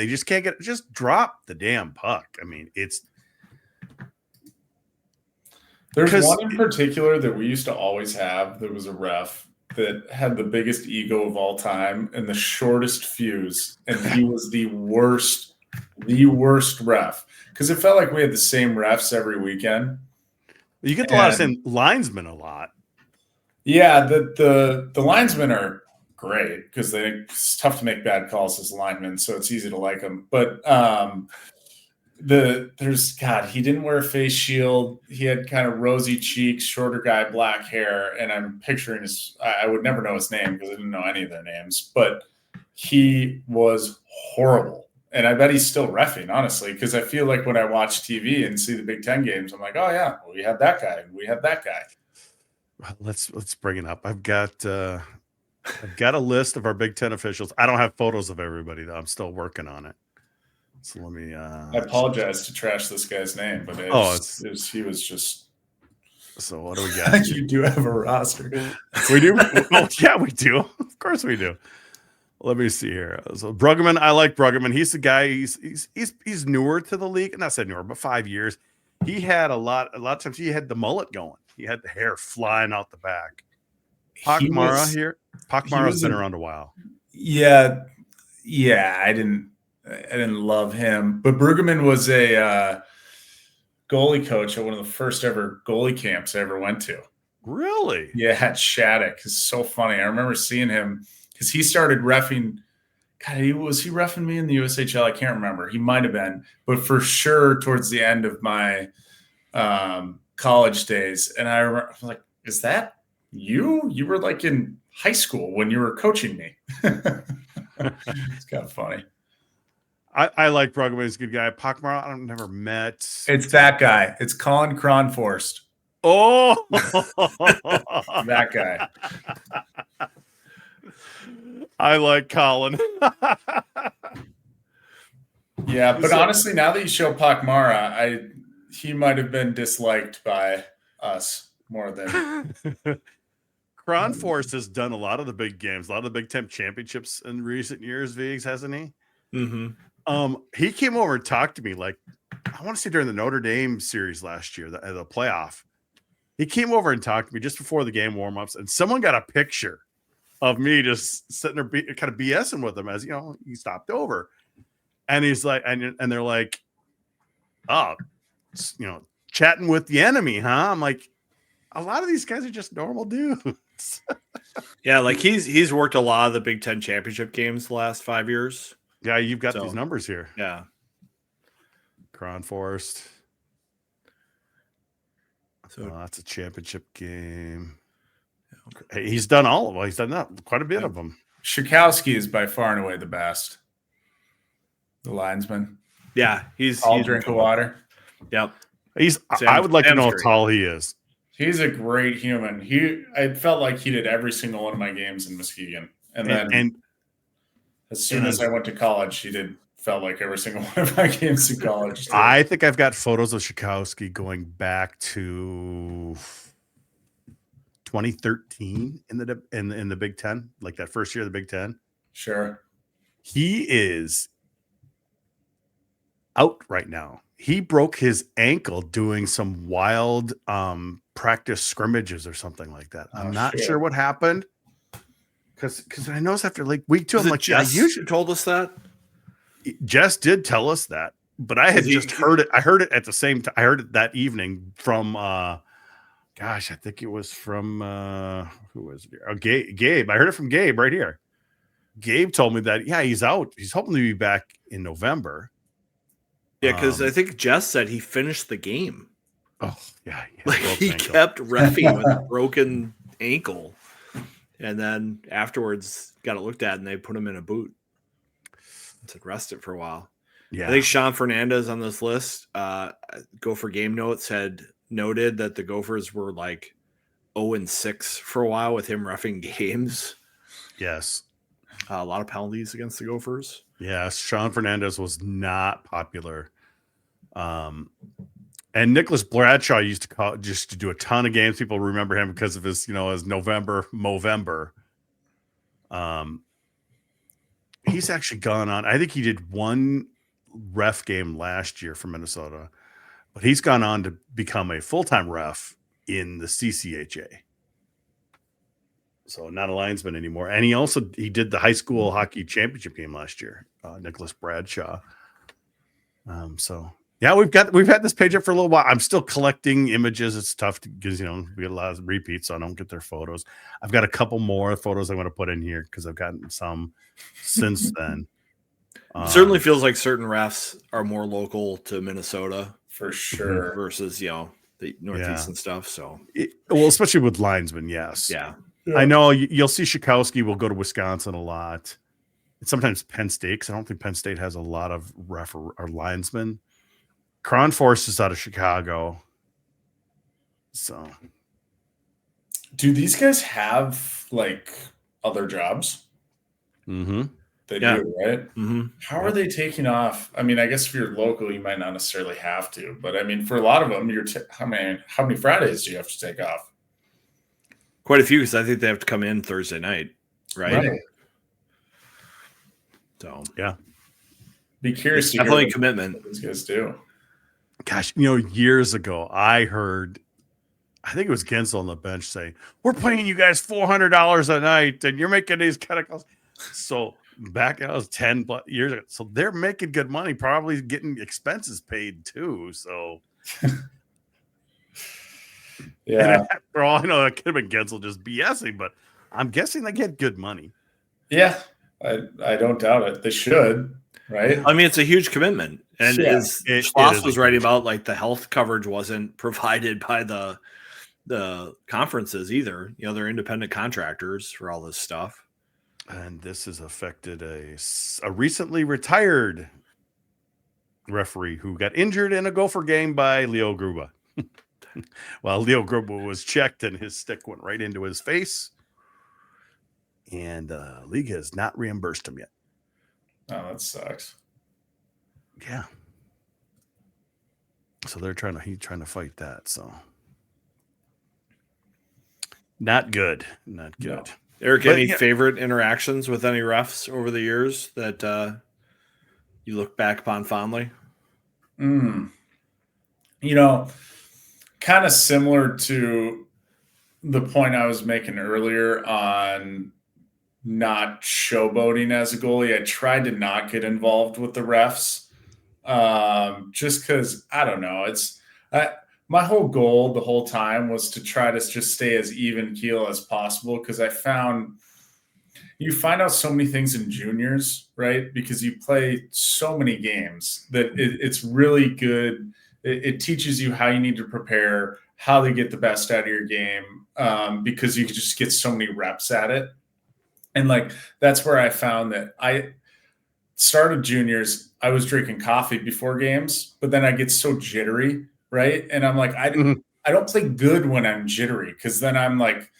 just can't just drop the damn puck. I mean, there's one in particular that we used to always have. There was a ref that had the biggest ego of all time and the shortest fuse. And he was the worst ref. Because it felt like we had the same refs every weekend. You get a lot of same linesmen a lot. Yeah, the linesmen are great because it's tough to make bad calls as linemen, so it's easy to like them. But he didn't wear a face shield. He had kind of rosy cheeks, shorter guy, black hair, and I'm picturing I would never know his name because I didn't know any of their names, but he was horrible. And I bet he's still reffing, honestly, because I feel like when I watch TV and see the Big Ten games, I'm like, oh yeah, we had that guy, and we had that guy. Let's bring it up. I've got a list of our Big Ten officials. I don't have photos of everybody though. I'm still working on it. So let me. I apologize to trash this guy's name, but he was just. So what do we got? You do have a roster. We do. Oh, yeah, we do. Of course we do. Let me see here. So Bruggeman, I like Bruggeman. He's the guy. He's newer to the league. Not said newer, but 5 years. He had a lot of times. He had the mullet going. He had the hair flying out the back. Pakmara here. Pakmara's been around a while. Yeah. I didn't love him, but Bruggeman was a goalie coach at one of the first ever goalie camps I ever went to. Really? Yeah, at Shattuck. It's so funny. I remember seeing him because he started reffing. God, was he reffing me in the USHL? I can't remember. He might have been, but for sure towards the end of my college days. And I was like, is that you? You were like in high school when you were coaching me. It's kind of funny. I like Bruggeman. He's a good guy. Pakmar, I've never met. It's that guy. It's Colin Cronforst. Oh, that guy. I like Colin. Yeah, but honestly, now that you show Pakmara, he might have been disliked by us more than. Cronforst has done a lot of the big games, a lot of the Big Ten championships in recent years. Viggs, hasn't he? Mm-hmm. He came over and talked to me like I want to say during the Notre Dame series last year, the playoff. He came over and talked to me just before the game warmups, and someone got a picture of me just sitting there kind of BSing with him as he stopped over, and he's like, and they're like, oh, chatting with the enemy, huh? I'm like, a lot of these guys are just normal dudes. Yeah, like he's worked a lot of the Big Ten championship games the last 5 years. Yeah, you've got these numbers here. Yeah. Cronforst. So that's a championship game. He's done all of them. He's done that quite a bit of them. Schierhorn is by far and away the best. The linesman. Yeah, he's drink of water. Yep. I would like to know how tall he is. He's a great human. I felt like he did every single one of my games in Muskegon. And then as soon as I went to college, he felt like every single one of my games in college. Too. I think I've got photos of Schierhorn going back to 2013 in the Big Ten, like that first year of the Big Ten. Sure. He is out right now. He broke his ankle doing some wild practice scrimmages or something like that. I'm not sure what happened. Because I noticed after like week 2, I'm like, Jess told us that. Jess did tell us that, but I had just heard it. I heard it at the same time. I heard it that evening from, I think it was from who was it? Oh, Gabe. I heard it from Gabe right here. Gabe told me that he's out. He's hoping to be back in November. Yeah, because I think Jess said he finished the game. Oh yeah, like he kept reffing with a broken ankle. And then afterwards got it looked at and they put him in a boot. And said rest it for a while. Yeah. I think Sean Fernandez on this list, Gopher Game Notes had noted that the Gophers were like 0-6 for a while with him reffing games. Yes. A lot of penalties against the Gophers. Yes. Sean Fernandez was not popular. And Nicholas Bradshaw used to do a ton of games. People remember him because of his, his Movember. He's actually gone on. I think he did one ref game last year for Minnesota, but he's gone on to become a full-time ref in the CCHA. So not a linesman anymore. And he did the high school hockey championship game last year, Nicholas Bradshaw. So yeah, we've had this page up for a little while. I'm still collecting images. It's tough because we get a lot of repeats, so I don't get their photos. I've got a couple more photos I want to put in here because I've gotten some since then. Certainly feels like certain refs are more local to Minnesota for sure versus the Northeast and stuff. So especially with linesmen, yes. Yeah. I know you'll see Schierhorn will go to Wisconsin a lot. And sometimes Penn State, because I don't think Penn State has a lot of ref or linesmen. Cronforce is out of Chicago. So, do these guys have like other jobs? Mm-hmm. They do, right? Mm-hmm. How are they taking off? I mean, I guess if you're local, you might not necessarily have to, but I mean, for a lot of them, how many Fridays do you have to take off? Quite a few, because I think they have to come in Thursday night, right? So yeah, be curious. It's definitely a commitment. What these guys do. Gosh, years ago, I heard, I think it was Gensel on the bench say, "We're paying you guys $400 a night, and you're making these kind of calls." So back, that was 10 years ago. So they're making good money, probably getting expenses paid too. So. Yeah, for all I know, it could have been Gensel just BSing, but I'm guessing they get good money. Yeah, I don't doubt it. They should, right? I mean, it's a huge commitment, and as Schloss was writing about, like the health coverage wasn't provided by the conferences either. They're independent contractors for all this stuff, and this has affected a recently retired referee who got injured in a Gopher game by Leo Gruba. While Leo Gruba was checked and his stick went right into his face, and the league has not reimbursed him yet. Oh, that sucks. Yeah. So he's trying to fight that. So not good. Not good. No. Eric, any favorite interactions with any refs over the years that you look back upon fondly? Kind of similar to the point I was making earlier on not showboating as a goalie. I tried to not get involved with the refs just because, I don't know, my whole goal the whole time was to try to just stay as even keel as possible, because I found you find out so many things in juniors, right? Because you play so many games that it's really good. It teaches you how you need to prepare, how to get the best out of your game, because you just get so many reps at it. And that's where I found that I started juniors. I was drinking coffee before games, but then I get so jittery, right? And I'm like, I don't play good when I'm jittery, because then I'm like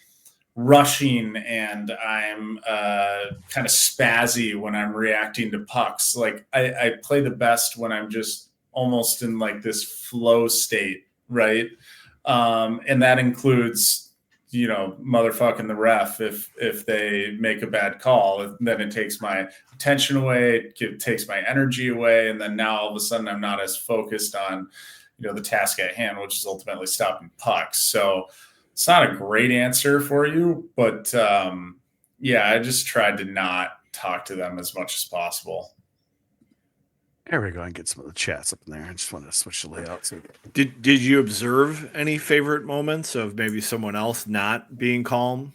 rushing and I'm kind of spazzy when I'm reacting to pucks. Like I play the best when I'm just almost in like this flow state, right? And that includes, motherfucking the ref if they make a bad call. Then it takes my attention away, it takes my energy away, and then now all of a sudden I'm not as focused on, the task at hand, which is ultimately stopping pucks. So it's not a great answer for you, but I just tried to not talk to them as much as possible. There we go. And get some of the chats up in there. I just want to switch the layout. So Did you observe any favorite moments of maybe someone else not being calm?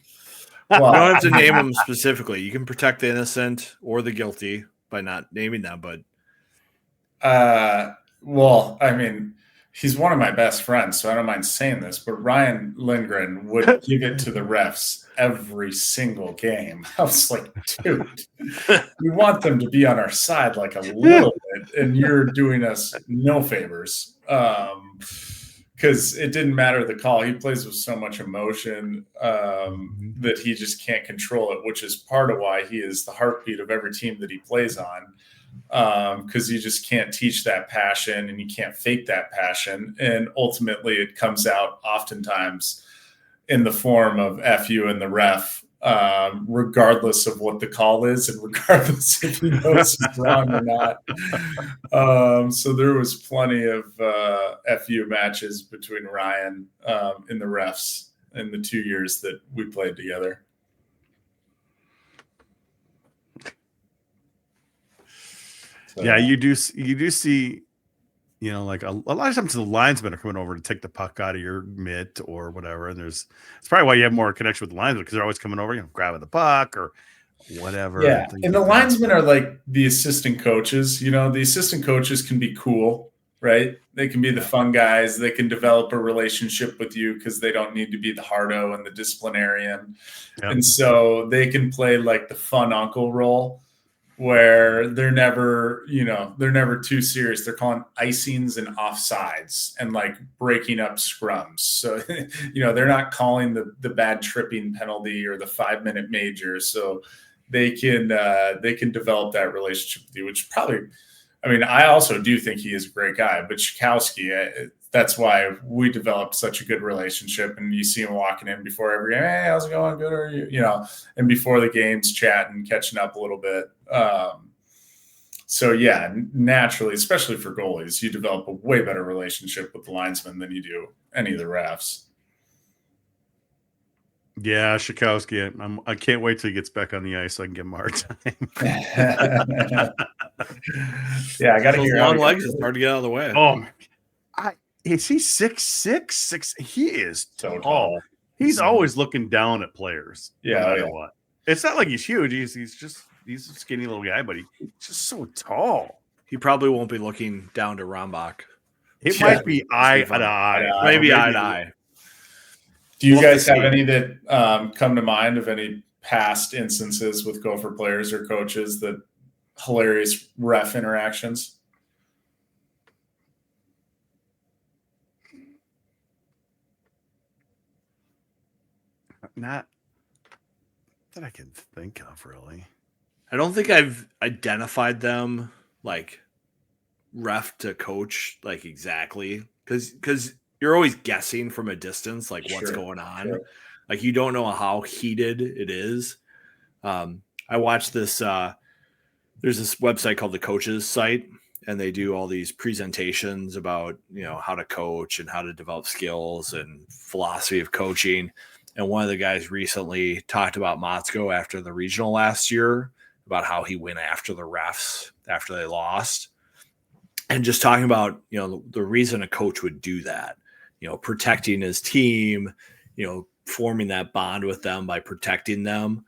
Well, you don't have to name them specifically. You can protect the innocent or the guilty by not naming them. But I mean, he's one of my best friends, so I don't mind saying this, but Ryan Lindgren would give it to the refs every single game. I was like, dude, we want them to be on our side like a little bit, and you're doing us no favors. because it didn't matter the call. He plays with so much emotion that he just can't control it, which is part of why he is the heartbeat of every team that he plays on. Because you just can't teach that passion and you can't fake that passion. And ultimately it comes out oftentimes in the form of F you and the ref, regardless of what the call is and regardless if he knows he's wrong or not. So there was plenty of FU matches between Ryan and the refs in the 2 years that we played together. So. Yeah, you do see, like a lot of times the linesmen are coming over to take the puck out of your mitt or whatever, and it's probably why you have more connection with the linesmen, because they're always coming over, grabbing the puck or whatever. Yeah, and the linesmen are like the assistant coaches. The assistant coaches can be cool, right? They can be the fun guys. They can develop a relationship with you because they don't need to be the hardo and the disciplinarian, and so they can play like the fun uncle role, where they're never too serious. They're calling icings and offsides and like breaking up scrums. So, they're not calling the bad tripping penalty or the 5-minute major. So they can develop that relationship with you, which probably, I also do think he is a great guy, but Schierhorn, that's why we developed such a good relationship. And you see him walking in before every game. Hey, how's it going? Good. Or and before the games, chatting, catching up a little bit. So yeah, naturally, especially for goalies, you develop a way better relationship with the linesman than you do any of the refs. Yeah, Schierhorn, I can't wait till he gets back on the ice so I can give him a hard time. Yeah, I got to hear long legs. It's hard to get out of the way. Oh, is he 6'6"? He is so tall. He's always looking down at players. Yeah, no matter what. It's not like he's huge. He's a skinny little guy, but he's just so tall. He probably won't be looking down to Rombach. It might be eye to eye. Maybe eye to eye. Do you guys have any that come to mind of any past instances with Gopher players or coaches that hilarious ref interactions? Not that I can think of, really. I don't think I've identified them like ref to coach, like exactly, because you're always guessing from a distance, like what's going on. Sure. Like you don't know how heated it is. I watched this. There's this website called the Coaches Site, and they do all these presentations about how to coach and how to develop skills and philosophy of coaching. And one of the guys recently talked about Motzko after the regional last year, about how he went after the refs after they lost, and just talking about, the reason a coach would do that, protecting his team, forming that bond with them by protecting them.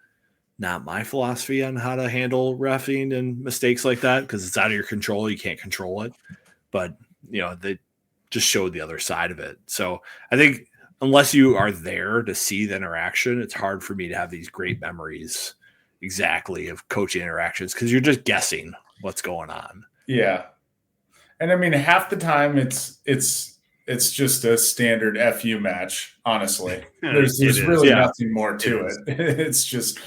Not my philosophy on how to handle reffing and mistakes like that, because it's out of your control. You can't control it. But, they just showed the other side of it. So I think, unless you are there to see the interaction, it's hard for me to have these great memories exactly of coaching interactions, because you're just guessing what's going on. Yeah. And half the time it's just a standard FU match, honestly. There's really nothing more to it. It's just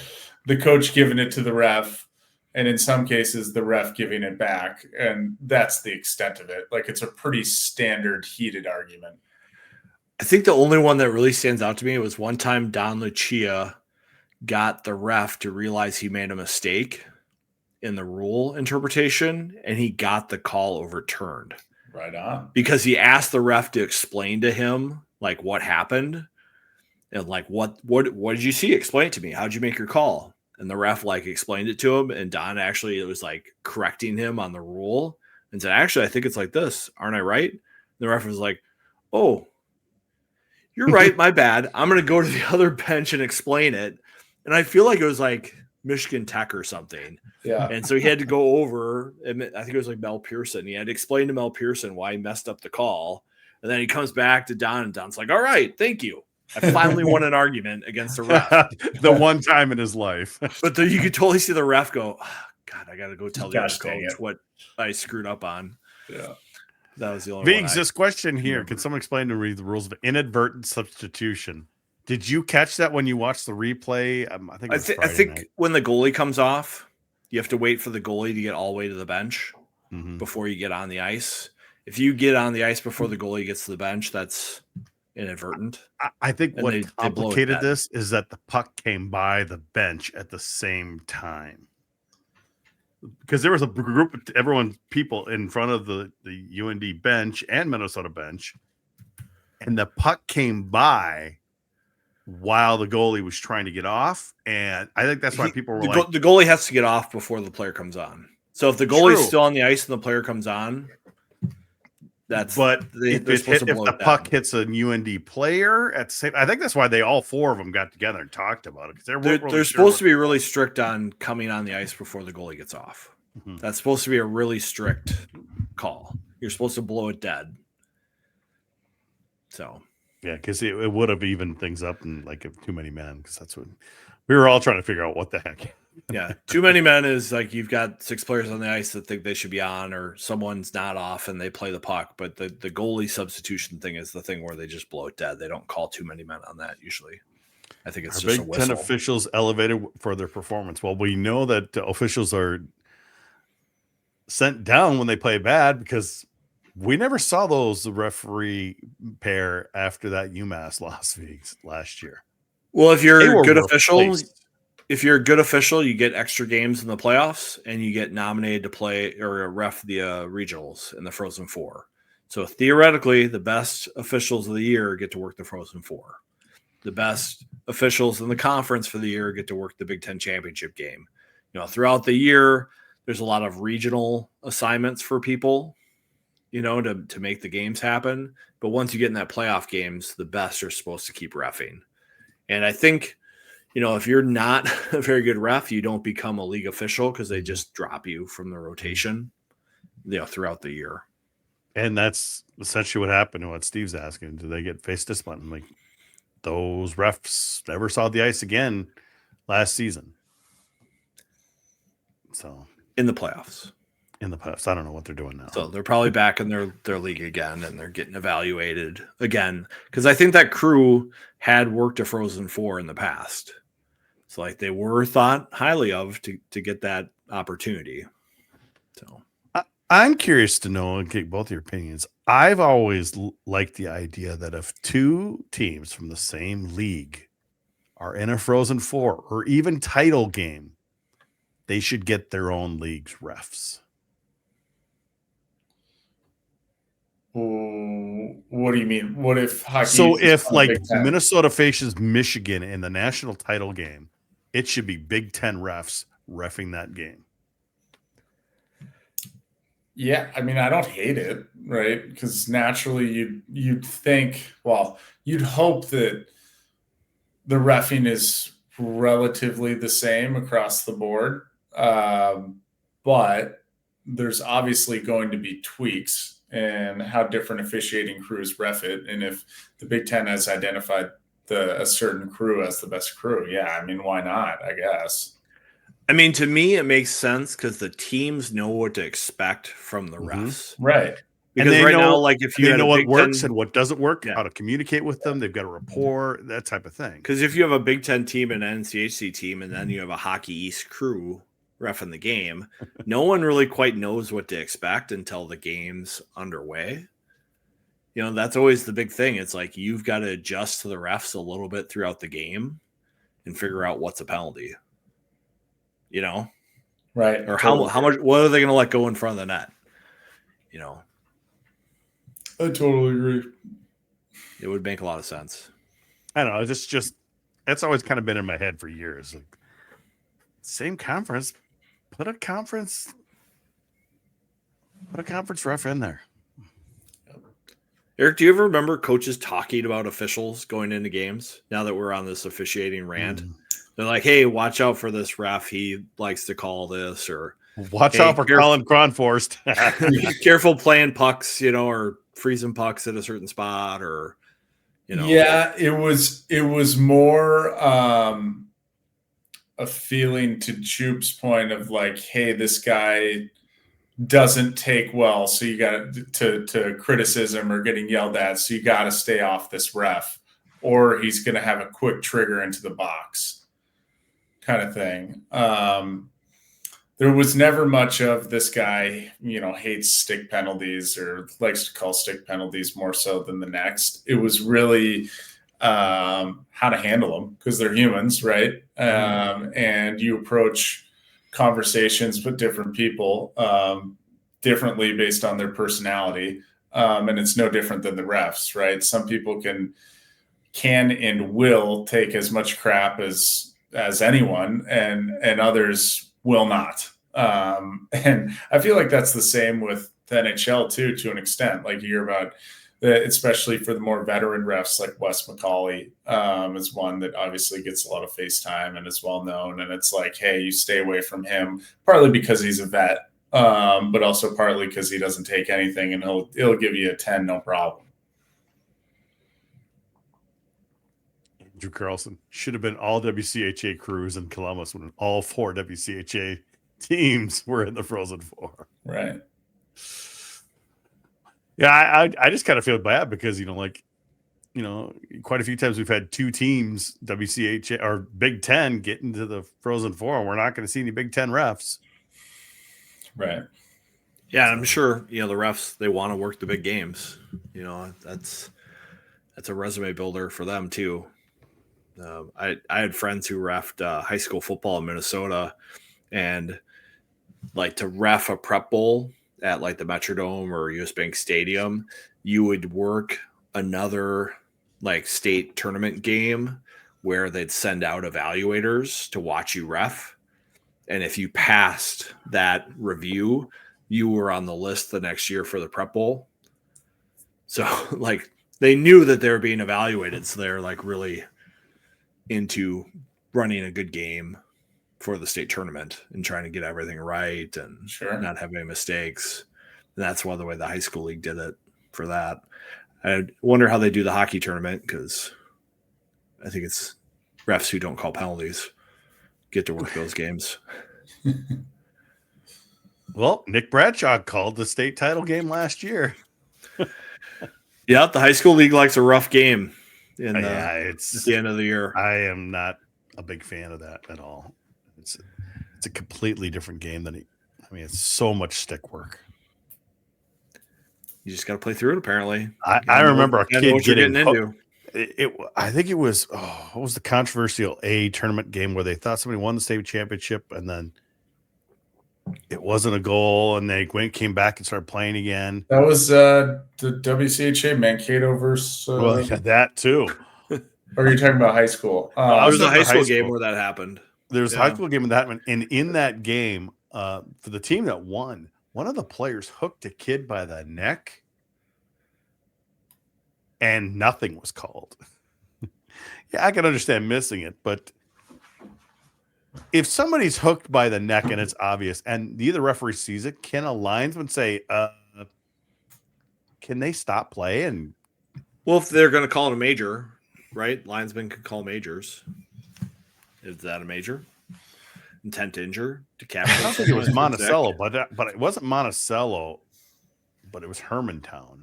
the coach giving it to the ref, and in some cases the ref giving it back. And that's the extent of it. Like, it's a pretty standard heated argument. I think the only one that really stands out to me was one time Don Lucia got the ref to realize he made a mistake in the rule interpretation, and he got the call overturned. Right on. Because he asked the ref to explain to him like what happened and like what did you see? Explain it to me. How'd you make your call? And the ref like explained it to him, and Don actually was like correcting him on the rule and said, actually, I think it's like this. Aren't I right? And the ref was like, oh, you're right. My bad. I'm going to go to the other bench and explain it. And I feel like it was like Michigan Tech or something. Yeah. And so he had to go over, I think it was like Mel Pearson. He had to explain to Mel Pearson why he messed up the call. And then he comes back to Don, and Don's like, all right, thank you. I finally won an argument against the ref. The one time in his life. But you could totally see the ref go, oh, God, I got to go tell the other coach what I screwed up on. Yeah. That was the only one. Viggs, this question here. remember. Can someone explain to me the rules of inadvertent substitution? Did you catch that when you watched the replay? I think it was I think when the goalie comes off, you have to wait for the goalie to get all the way to the bench before you get on the ice. If you get on the ice before the goalie gets to the bench, that's inadvertent. I think And what they blow it complicated dead. this is that the puck came by the bench at the same time. Because there was a group of people in front of the UND bench and Minnesota bench, and the puck came by while the goalie was trying to get off. And I think that's why people were the goalie has to get off before the player comes on. So if the goalie's True. still on the ice and the player comes on, that's but if the puck down. hits a UND player at the same, I think that's why all four of them got together and talked about it, because they're supposed to be really strict on coming on the ice before the goalie gets off. That's supposed to be a really strict call. You're supposed to blow it dead. So yeah, because it would have evened things up and like if too many men, because that's what we were all trying to figure out. What the heck? Yeah, too many men is like you've got 6 players on the ice that think they should be on, or someone's not off and they play the puck. But the goalie substitution thing is the thing where they just blow it dead. They don't call too many men on that usually. I think it's just a Big whistle. Ten officials elevated for their performance. Well, we know that officials are sent down when they play bad, because we never saw the referee pair after that UMass loss last year. Well, if you're They a were good replaced. official, you get extra games in the playoffs, and you get nominated to play or ref the regionals in the Frozen Four. So theoretically, the best officials of the year get to work the Frozen Four. The best officials in the conference for the year get to work the Big Ten championship game. Throughout the year, there's a lot of regional assignments for people, to make the games happen. But once you get in that playoff games, the best are supposed to keep reffing. And I think, if you're not a very good ref, you don't become a league official, because they just drop you from the rotation, throughout the year. And that's essentially what happened to what Steve's asking. Do they get face discipline? I'm like, those refs never saw the ice again last season. So in the playoffs. I don't know what they're doing now. So they're probably back in their league again, and they're getting evaluated again, because I think that crew had worked a Frozen Four in the past. So like they were thought highly of to get that opportunity. So I'm curious to know and get both your opinions. I've always liked the idea that if 2 teams from the same league are in a Frozen Four or even title game, they should get their own league's refs. What do you mean? What if hockey? So if like Minnesota faces Michigan in the national title game, it should be Big Ten refs reffing that game. Yeah, I mean, I don't hate it, right? Because naturally, you'd think, well, you'd hope that the reffing is relatively the same across the board, but there's obviously going to be tweaks in how different officiating crews ref it, and if the Big Ten has identified a certain crew as the best crew, yeah, I mean, why not? I guess. I mean, to me, it makes sense because the teams know what to expect from the refs. Right. Because and right now, like if you know what works 10, and what doesn't work, how to communicate with them, they've got a rapport, that type of thing. Because if you have a Big Ten team and an NCHC team, and then you have a Hockey East crew reffing the game, no one really quite knows what to expect until the game's underway. That's always the big thing. It's like you've got to adjust to the refs a little bit throughout the game and figure out what's a penalty. Right. Or how much, what are they going to let go in front of the net? I totally agree. It would make a lot of sense. I don't know. It's just that's always kind of been in my head for years. Like, same conference, put a conference ref in there. Eric, do you ever remember coaches talking about officials going into games now that we're on this officiating rant? They're like, hey, watch out for this ref. He likes to call this, or watch out for Colin Cronforst. Careful playing pucks, or freezing pucks at a certain spot, or Yeah, it was more a feeling, to Choop's point, of like, hey, this guy doesn't take well, so you got to criticism or getting yelled at, so you got to stay off this ref, or he's going to have a quick trigger into the box kind of thing. There was never much of this guy, hates stick penalties or likes to call stick penalties more so than the next. It was really how to handle them, because they're humans, right? And you approach conversations with different people differently based on their personality. And it's no different than the refs, right? Some people can and will take as much crap as anyone, and others will not. And I feel like that's the same with the NHL too, to an extent. Like you hear about, especially for the more veteran refs, like Wes McCauley is one that obviously gets a lot of face time and is well known. And it's like, hey, you stay away from him, partly because he's a vet, but also partly because he doesn't take anything, and he'll give you a 10, no problem. Andrew Carlson should have been all WCHA crews in Columbus when all 4 WCHA teams were in the Frozen Four. Right. Yeah, I just kind of feel bad because, quite a few times we've had 2 teams, WCHA or Big Ten, get into the Frozen Four, and we're not going to see any Big Ten refs. Right. Yeah, I'm sure, the refs, they want to work the big games. That's a resume builder for them too. I had friends who reffed high school football in Minnesota, and like to ref a prep bowl at like the Metrodome or US Bank Stadium, you would work another like state tournament game where they'd send out evaluators to watch you ref. And if you passed that review, you were on the list the next year for the prep bowl. So like they knew that they were being evaluated. So they're like really into running a good game for the state tournament and trying to get everything right and not have any mistakes. And that's one of the way the high school league did it for that. I wonder how they do the hockey tournament, because I think it's refs who don't call penalties get to work those games. Well, Nick Bradshaw called the state title game last year. Yeah, the high school league likes a rough game it's at the end of the year. I am not a big fan of that at all. It's a completely different game than it's so much stick work. You just got to play through it. Apparently, I remember a kid getting into. I think it was what was the controversial A tournament game where they thought somebody won the state championship and then it wasn't a goal and they came back and started playing again. That was the WCHA Mankato versus. Well, yeah, that too. Or are you talking about high school? There was a high school game where that happened. There's a high school game that happened, and in that game, for the team that won, one of the players hooked a kid by the neck, and nothing was called. Yeah, I can understand missing it, but if somebody's hooked by the neck and it's obvious, and the other referee sees it, can a linesman say, can they stop play? And well, if they're going to call it a major, right? Linesmen can call majors. Is that a major? Intent to injure, decapitate. I don't think it was Monticello, but it wasn't Monticello, but it was Hermantown.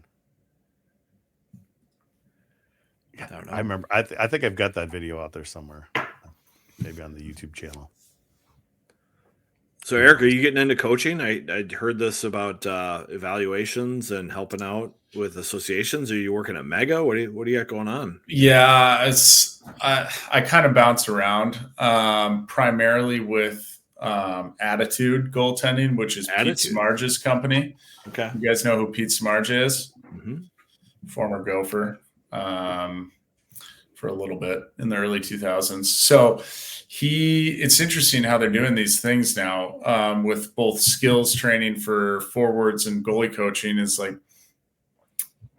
I don't know. I remember. I think I've got that video out there somewhere, maybe on the YouTube channel. So, Eric, are you getting into coaching? I heard this about evaluations and helping out with associations. Are you working at Mega? What do you got going on? Yeah, I kind of bounce around, primarily with Attitude Goaltending, which is Pete Smarge's company. Okay, you guys know who Pete Smarge is? Mm-hmm. Former Gopher for a little bit in the early 2000s. So it's interesting how they're doing these things now with both skills training for forwards and goalie coaching. Is like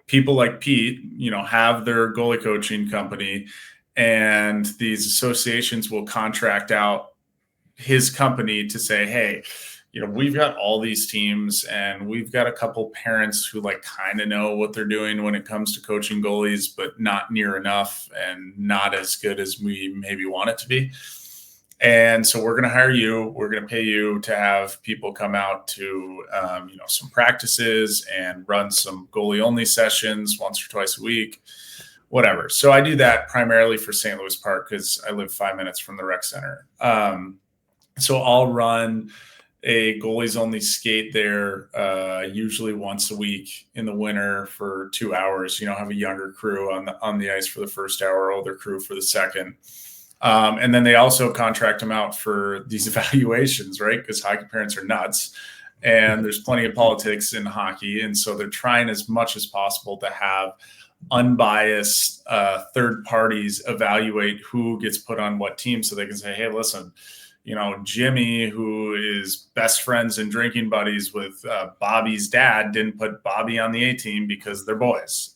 people like Pete, have their goalie coaching company, and these associations will contract out his company to say, hey, we've got all these teams and we've got a couple parents who kind of know what they're doing when it comes to coaching goalies, but not near enough and not as good as we maybe want it to be. And so we're going to hire you. We're going to pay you to have people come out to, some practices and run some goalie only sessions once or twice a week, whatever. So I do that primarily for St. Louis Park because I live 5 minutes from the rec center. So I'll run a goalies only skate there, usually once a week in the winter for 2 hours. Have a younger crew on the ice for the first hour, older crew for the second. And then they also contract them out for these evaluations, right? Because hockey parents are nuts, and there's plenty of politics in hockey, and so they're trying as much as possible to have unbiased third parties evaluate who gets put on what team, so they can say, hey, listen, Jimmy, who is best friends and drinking buddies with Bobby's dad, didn't put Bobby on the A team because they're boys.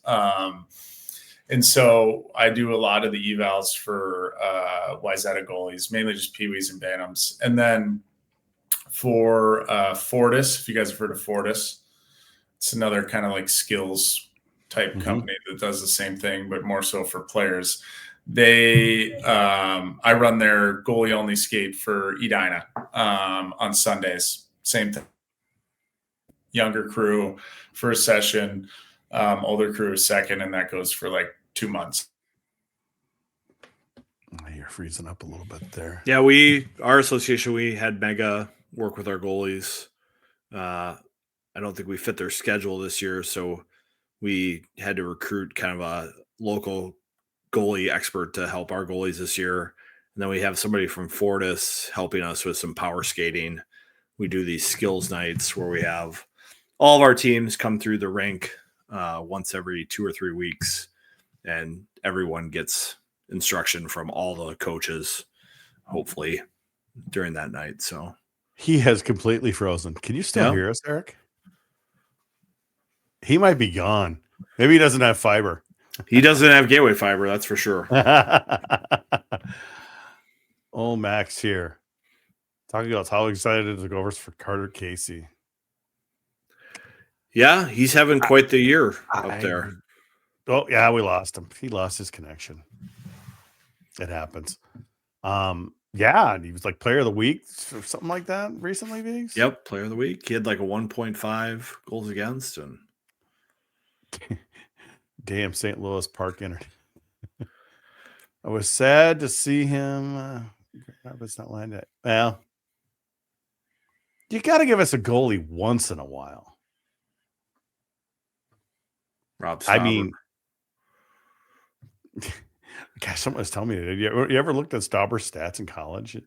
And so I do a lot of the evals for Wayzata goalies, mainly just peewees and bantams. And then for Fortis, if you guys have heard of Fortis, it's another kind of like skills type company that does the same thing, but more so for players. I run their goalie only skate for Edina on Sundays. Same thing. Younger crew for a session, older crew second, and that goes for like 2 months. You're freezing up a little bit there. Yeah, our association, we had Mega work with our goalies. I don't think we fit their schedule this year, so we had to recruit kind of a local goalie expert to help our goalies this year. And then we have somebody from Fortis helping us with some power skating. We do these skills nights where we have all of our teams come through the rink once every 2 or 3 weeks, and everyone gets instruction from all the coaches, hopefully, during that night. So he has completely frozen. Can you still hear us, Eric? He might be gone. Maybe he doesn't have fiber. He doesn't have gateway fiber, that's for sure. Oh, Max here. Talking about how excited the Gophers for Carter Casey. Yeah, he's having quite the year up there. Oh, yeah, we lost him. He lost his connection. It happens. Yeah, he was like player of the week or something like that recently, Viggs? Yep, player of the week. He had like a 1.5 goals against. And damn, St. Louis Park entered. I was sad to see him. It's not lined up. Well, you got to give us a goalie once in a while. Rob Stauber. I mean, gosh, someone was telling me, did you ever looked at Stauber's stats in college?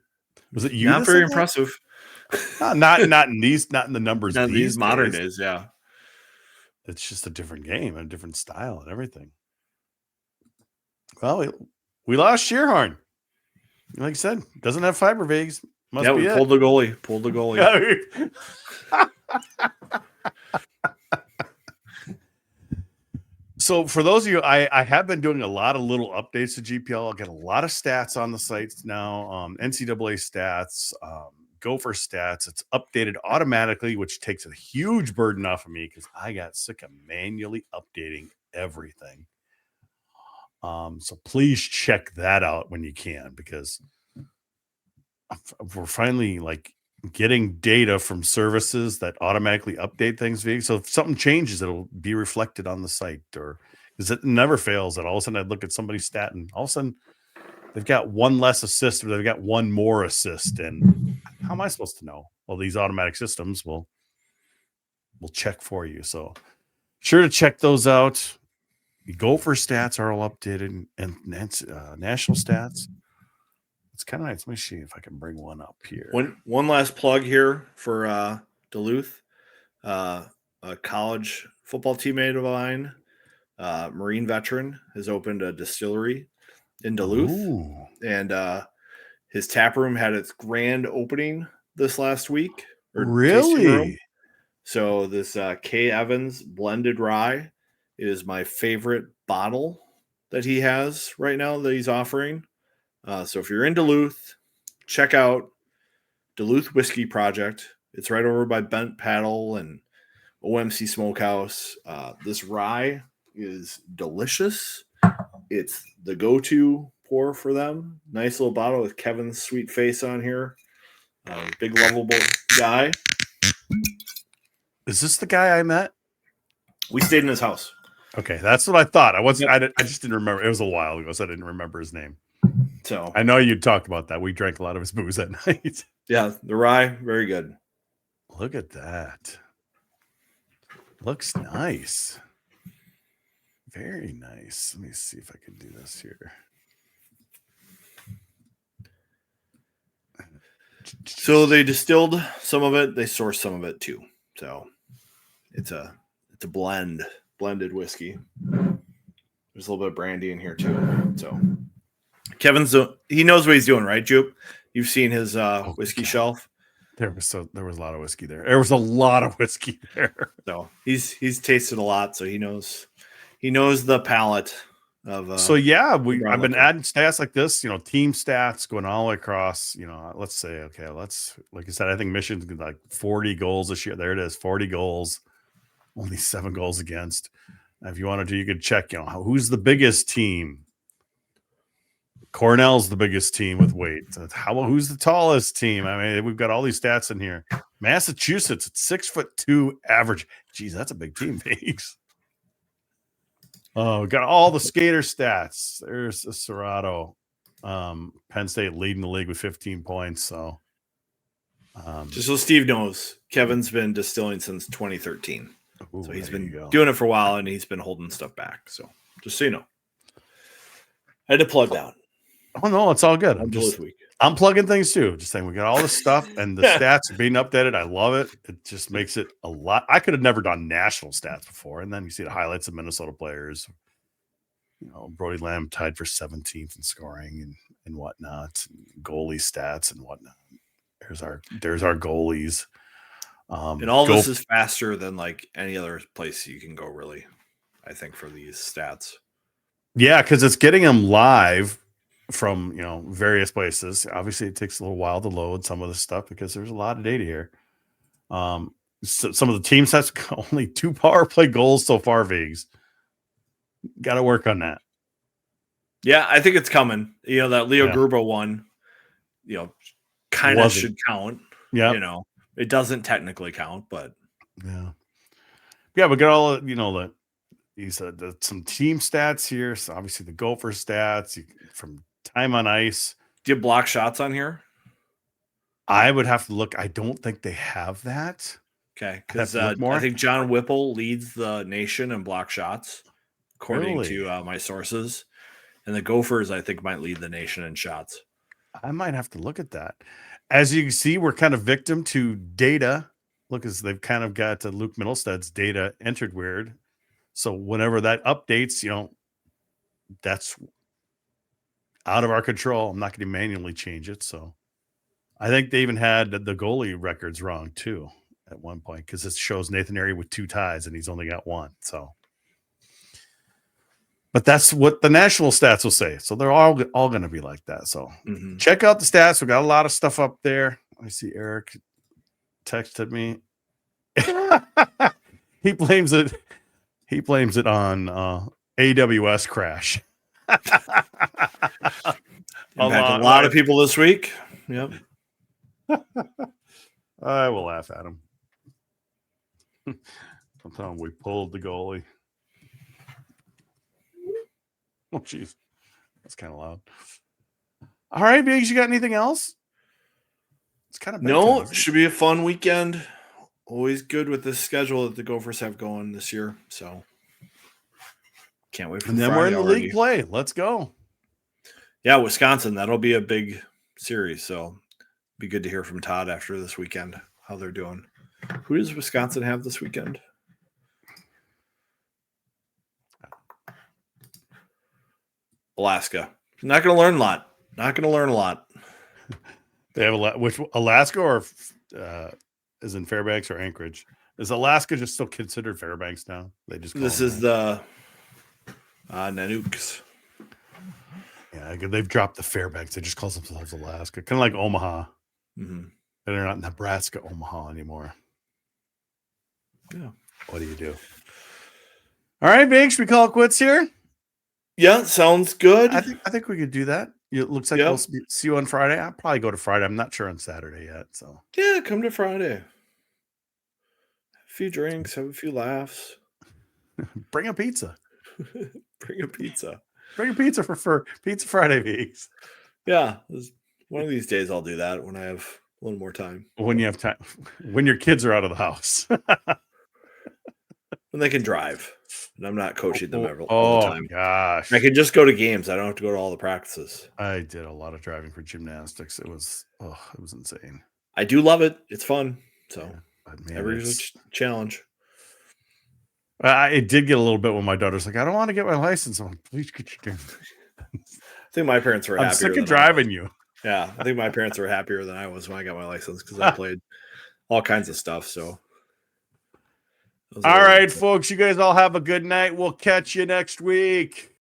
Was it you? Not very impressive. Not in the numbers. Not these modern days, yeah. It's just a different game and a different style and everything. Well, we lost Schierhorn. Like I said, doesn't have fiber, Viggs. Must be pulled the goalie. Pulled the goalie. So for those of you, I have been doing a lot of little updates to GPL. I'll get a lot of stats on the sites now. NCAA stats, Gopher stats. It's updated automatically, which takes a huge burden off of me because I got sick of manually updating everything. So please check that out when you can, because we're finally like getting data from services that automatically update things. So if something changes, it'll be reflected on the site, or because it never fails that all of a sudden I'd look at somebody's stat and all of a sudden they've got one less assist or they've got one more assist. And how am I supposed to know? Well, these automatic systems will check for you. So sure to check those out. The Gopher stats are all updated, and national stats. It's kind of nice. Let me see if I can bring one up here. One last plug here for Duluth. A college football teammate of mine, Marine veteran, has opened a distillery in Duluth. Ooh. And his tap room had its grand opening this last week. Really? So this K. Evans blended rye is my favorite bottle that he has right now that he's offering. So if you're in Duluth, check out Duluth Whiskey Project. It's right over by Bent Paddle and OMC Smokehouse. This rye is delicious. It's the go-to pour for them. Nice little bottle with Kevin's sweet face on here. Big lovable guy. Is this the guy I met? We stayed in his house. Okay, that's what I thought. I wasn't. Yep. I just didn't remember. It was a while ago, so I didn't remember his name. So I know you talked about that. We drank a lot of his booze that night. yeah, the rye, very good. Look at that. Looks nice. Very nice. Let me see if I can do this here. So they distilled some of it. They sourced some of it too. So it's a blended whiskey. There's a little bit of brandy in here too. So Kevin's he knows what he's doing, right, Jupe? You've seen his whiskey shelf. There was a lot of whiskey there. There was a lot of whiskey there. So he's tasted a lot, so he knows the palate of. So yeah, I've been adding stats like this, team stats going all the way across. Let's say, okay, like I said, I think Michigan's like 40 goals this year. There it is, 40 goals, only 7 goals against. Now, if you wanted to, you could check. Who's the biggest team? Cornell's the biggest team with weight. Who's the tallest team? I mean, we've got all these stats in here. Massachusetts at 6'2" average. Geez, that's a big team, Pigs. Oh, we got all the skater stats. There's a Serato. Penn State leading the league with 15 points. So, just so Steve knows, Kevin's been distilling since 2013. Ooh, so he's been doing it for a while, and he's been holding stuff back. So just so you know, I had to plug that. Oh no, it's all good. I'm plugging things too. Just saying, we got all this stuff, and the stats are being updated. I love it. It just makes it a lot. I could have never done national stats before, and then you see the highlights of Minnesota players. Brody Lamb tied for 17th in scoring and whatnot, goalie stats and whatnot. There's our goalies. And all this is faster than like any other place you can go, really. I think for these stats. Yeah, because it's getting them live from various places. Obviously, it takes a little while to load some of the stuff because there's a lot of data here. So some of the teams has only 2 power play goals so far. Vigs, got to work on that. Yeah, I think it's coming. That Leo Gruber one, kind of should count. Yeah, it doesn't technically count, but yeah, we got all he said some team stats here. So obviously the Gopher stats from time on ice. Do you have block shots on here? I would have to look. I don't think they have that. Okay, because I think John Whipple leads the nation in block shots, according to my sources, and the Gophers I think might lead the nation in shots. I might have to look at that. As you can see, we're kind of victim to data. Look, as they've kind of got Luke Middlestead's data entered weird. So whenever that updates, that's out of our control. I'm not going to manually change it. So I think they even had the goalie records wrong too at one point because it shows Nathan Airy with 2 ties and he's only got 1. So, but that's what the national stats will say. So they're all going to be like that. So check out the stats. We got a lot of stuff up there. I see Eric texted me. He blames it. He blames it on AWS crash. A lot of people this week. Yep. I will laugh at him. Sometime we pulled the goalie. Oh, jeez. That's kind of loud. All right, Biggs, you got anything else? It's kind of no. It should be a fun weekend. Always good with this schedule that the Gophers have going this year. So can't wait for and then we're in the league play. Let's go. Yeah, Wisconsin. That'll be a big series. So be good to hear from Todd after this weekend how they're doing. Who does Wisconsin have this weekend? Alaska. Not going to learn a lot. They have which Alaska or is in Fairbanks or Anchorage? Is Alaska just still considered Fairbanks now? They just this is the Nanooks. Yeah, they've dropped the Fairbanks. They just call themselves Alaska, kind of like Omaha. Mm-hmm. They're not Nebraska Omaha anymore. Yeah. What do you do? All right, Big, should we call it quits here? Yeah, sounds good. I think we could do that. It looks like Yep. we'll see you on Friday. I'll probably go to Friday. I'm not sure on Saturday yet. So Yeah, come to Friday. A few drinks, have a few laughs. bring a pizza. Bring a pizza. Bring a pizza for Pizza Friday weeks. Yeah, one of these days I'll do that when I have a little more time. When you have time, when your kids are out of the house. When they can drive. And I'm not coaching them all the Oh time. gosh. I can just go to games. I don't have to go to all the practices. I did a lot of driving for gymnastics. It was insane. I do love it. It's fun. So But man, every challenge. it did get a little bit when my daughter's like, I don't want to get my license. I'm like, please get your I think my parents were I'm happier. sick of driving you. Yeah, I think my parents were happier than I was when I got my license because I played all kinds of stuff. So, all right, folks, you guys all have a good night. We'll catch you next week.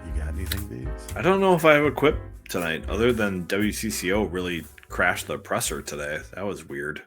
You got anything, Biggs? I don't know if I have a quip tonight other than WCCO really crashed the presser today. That was weird.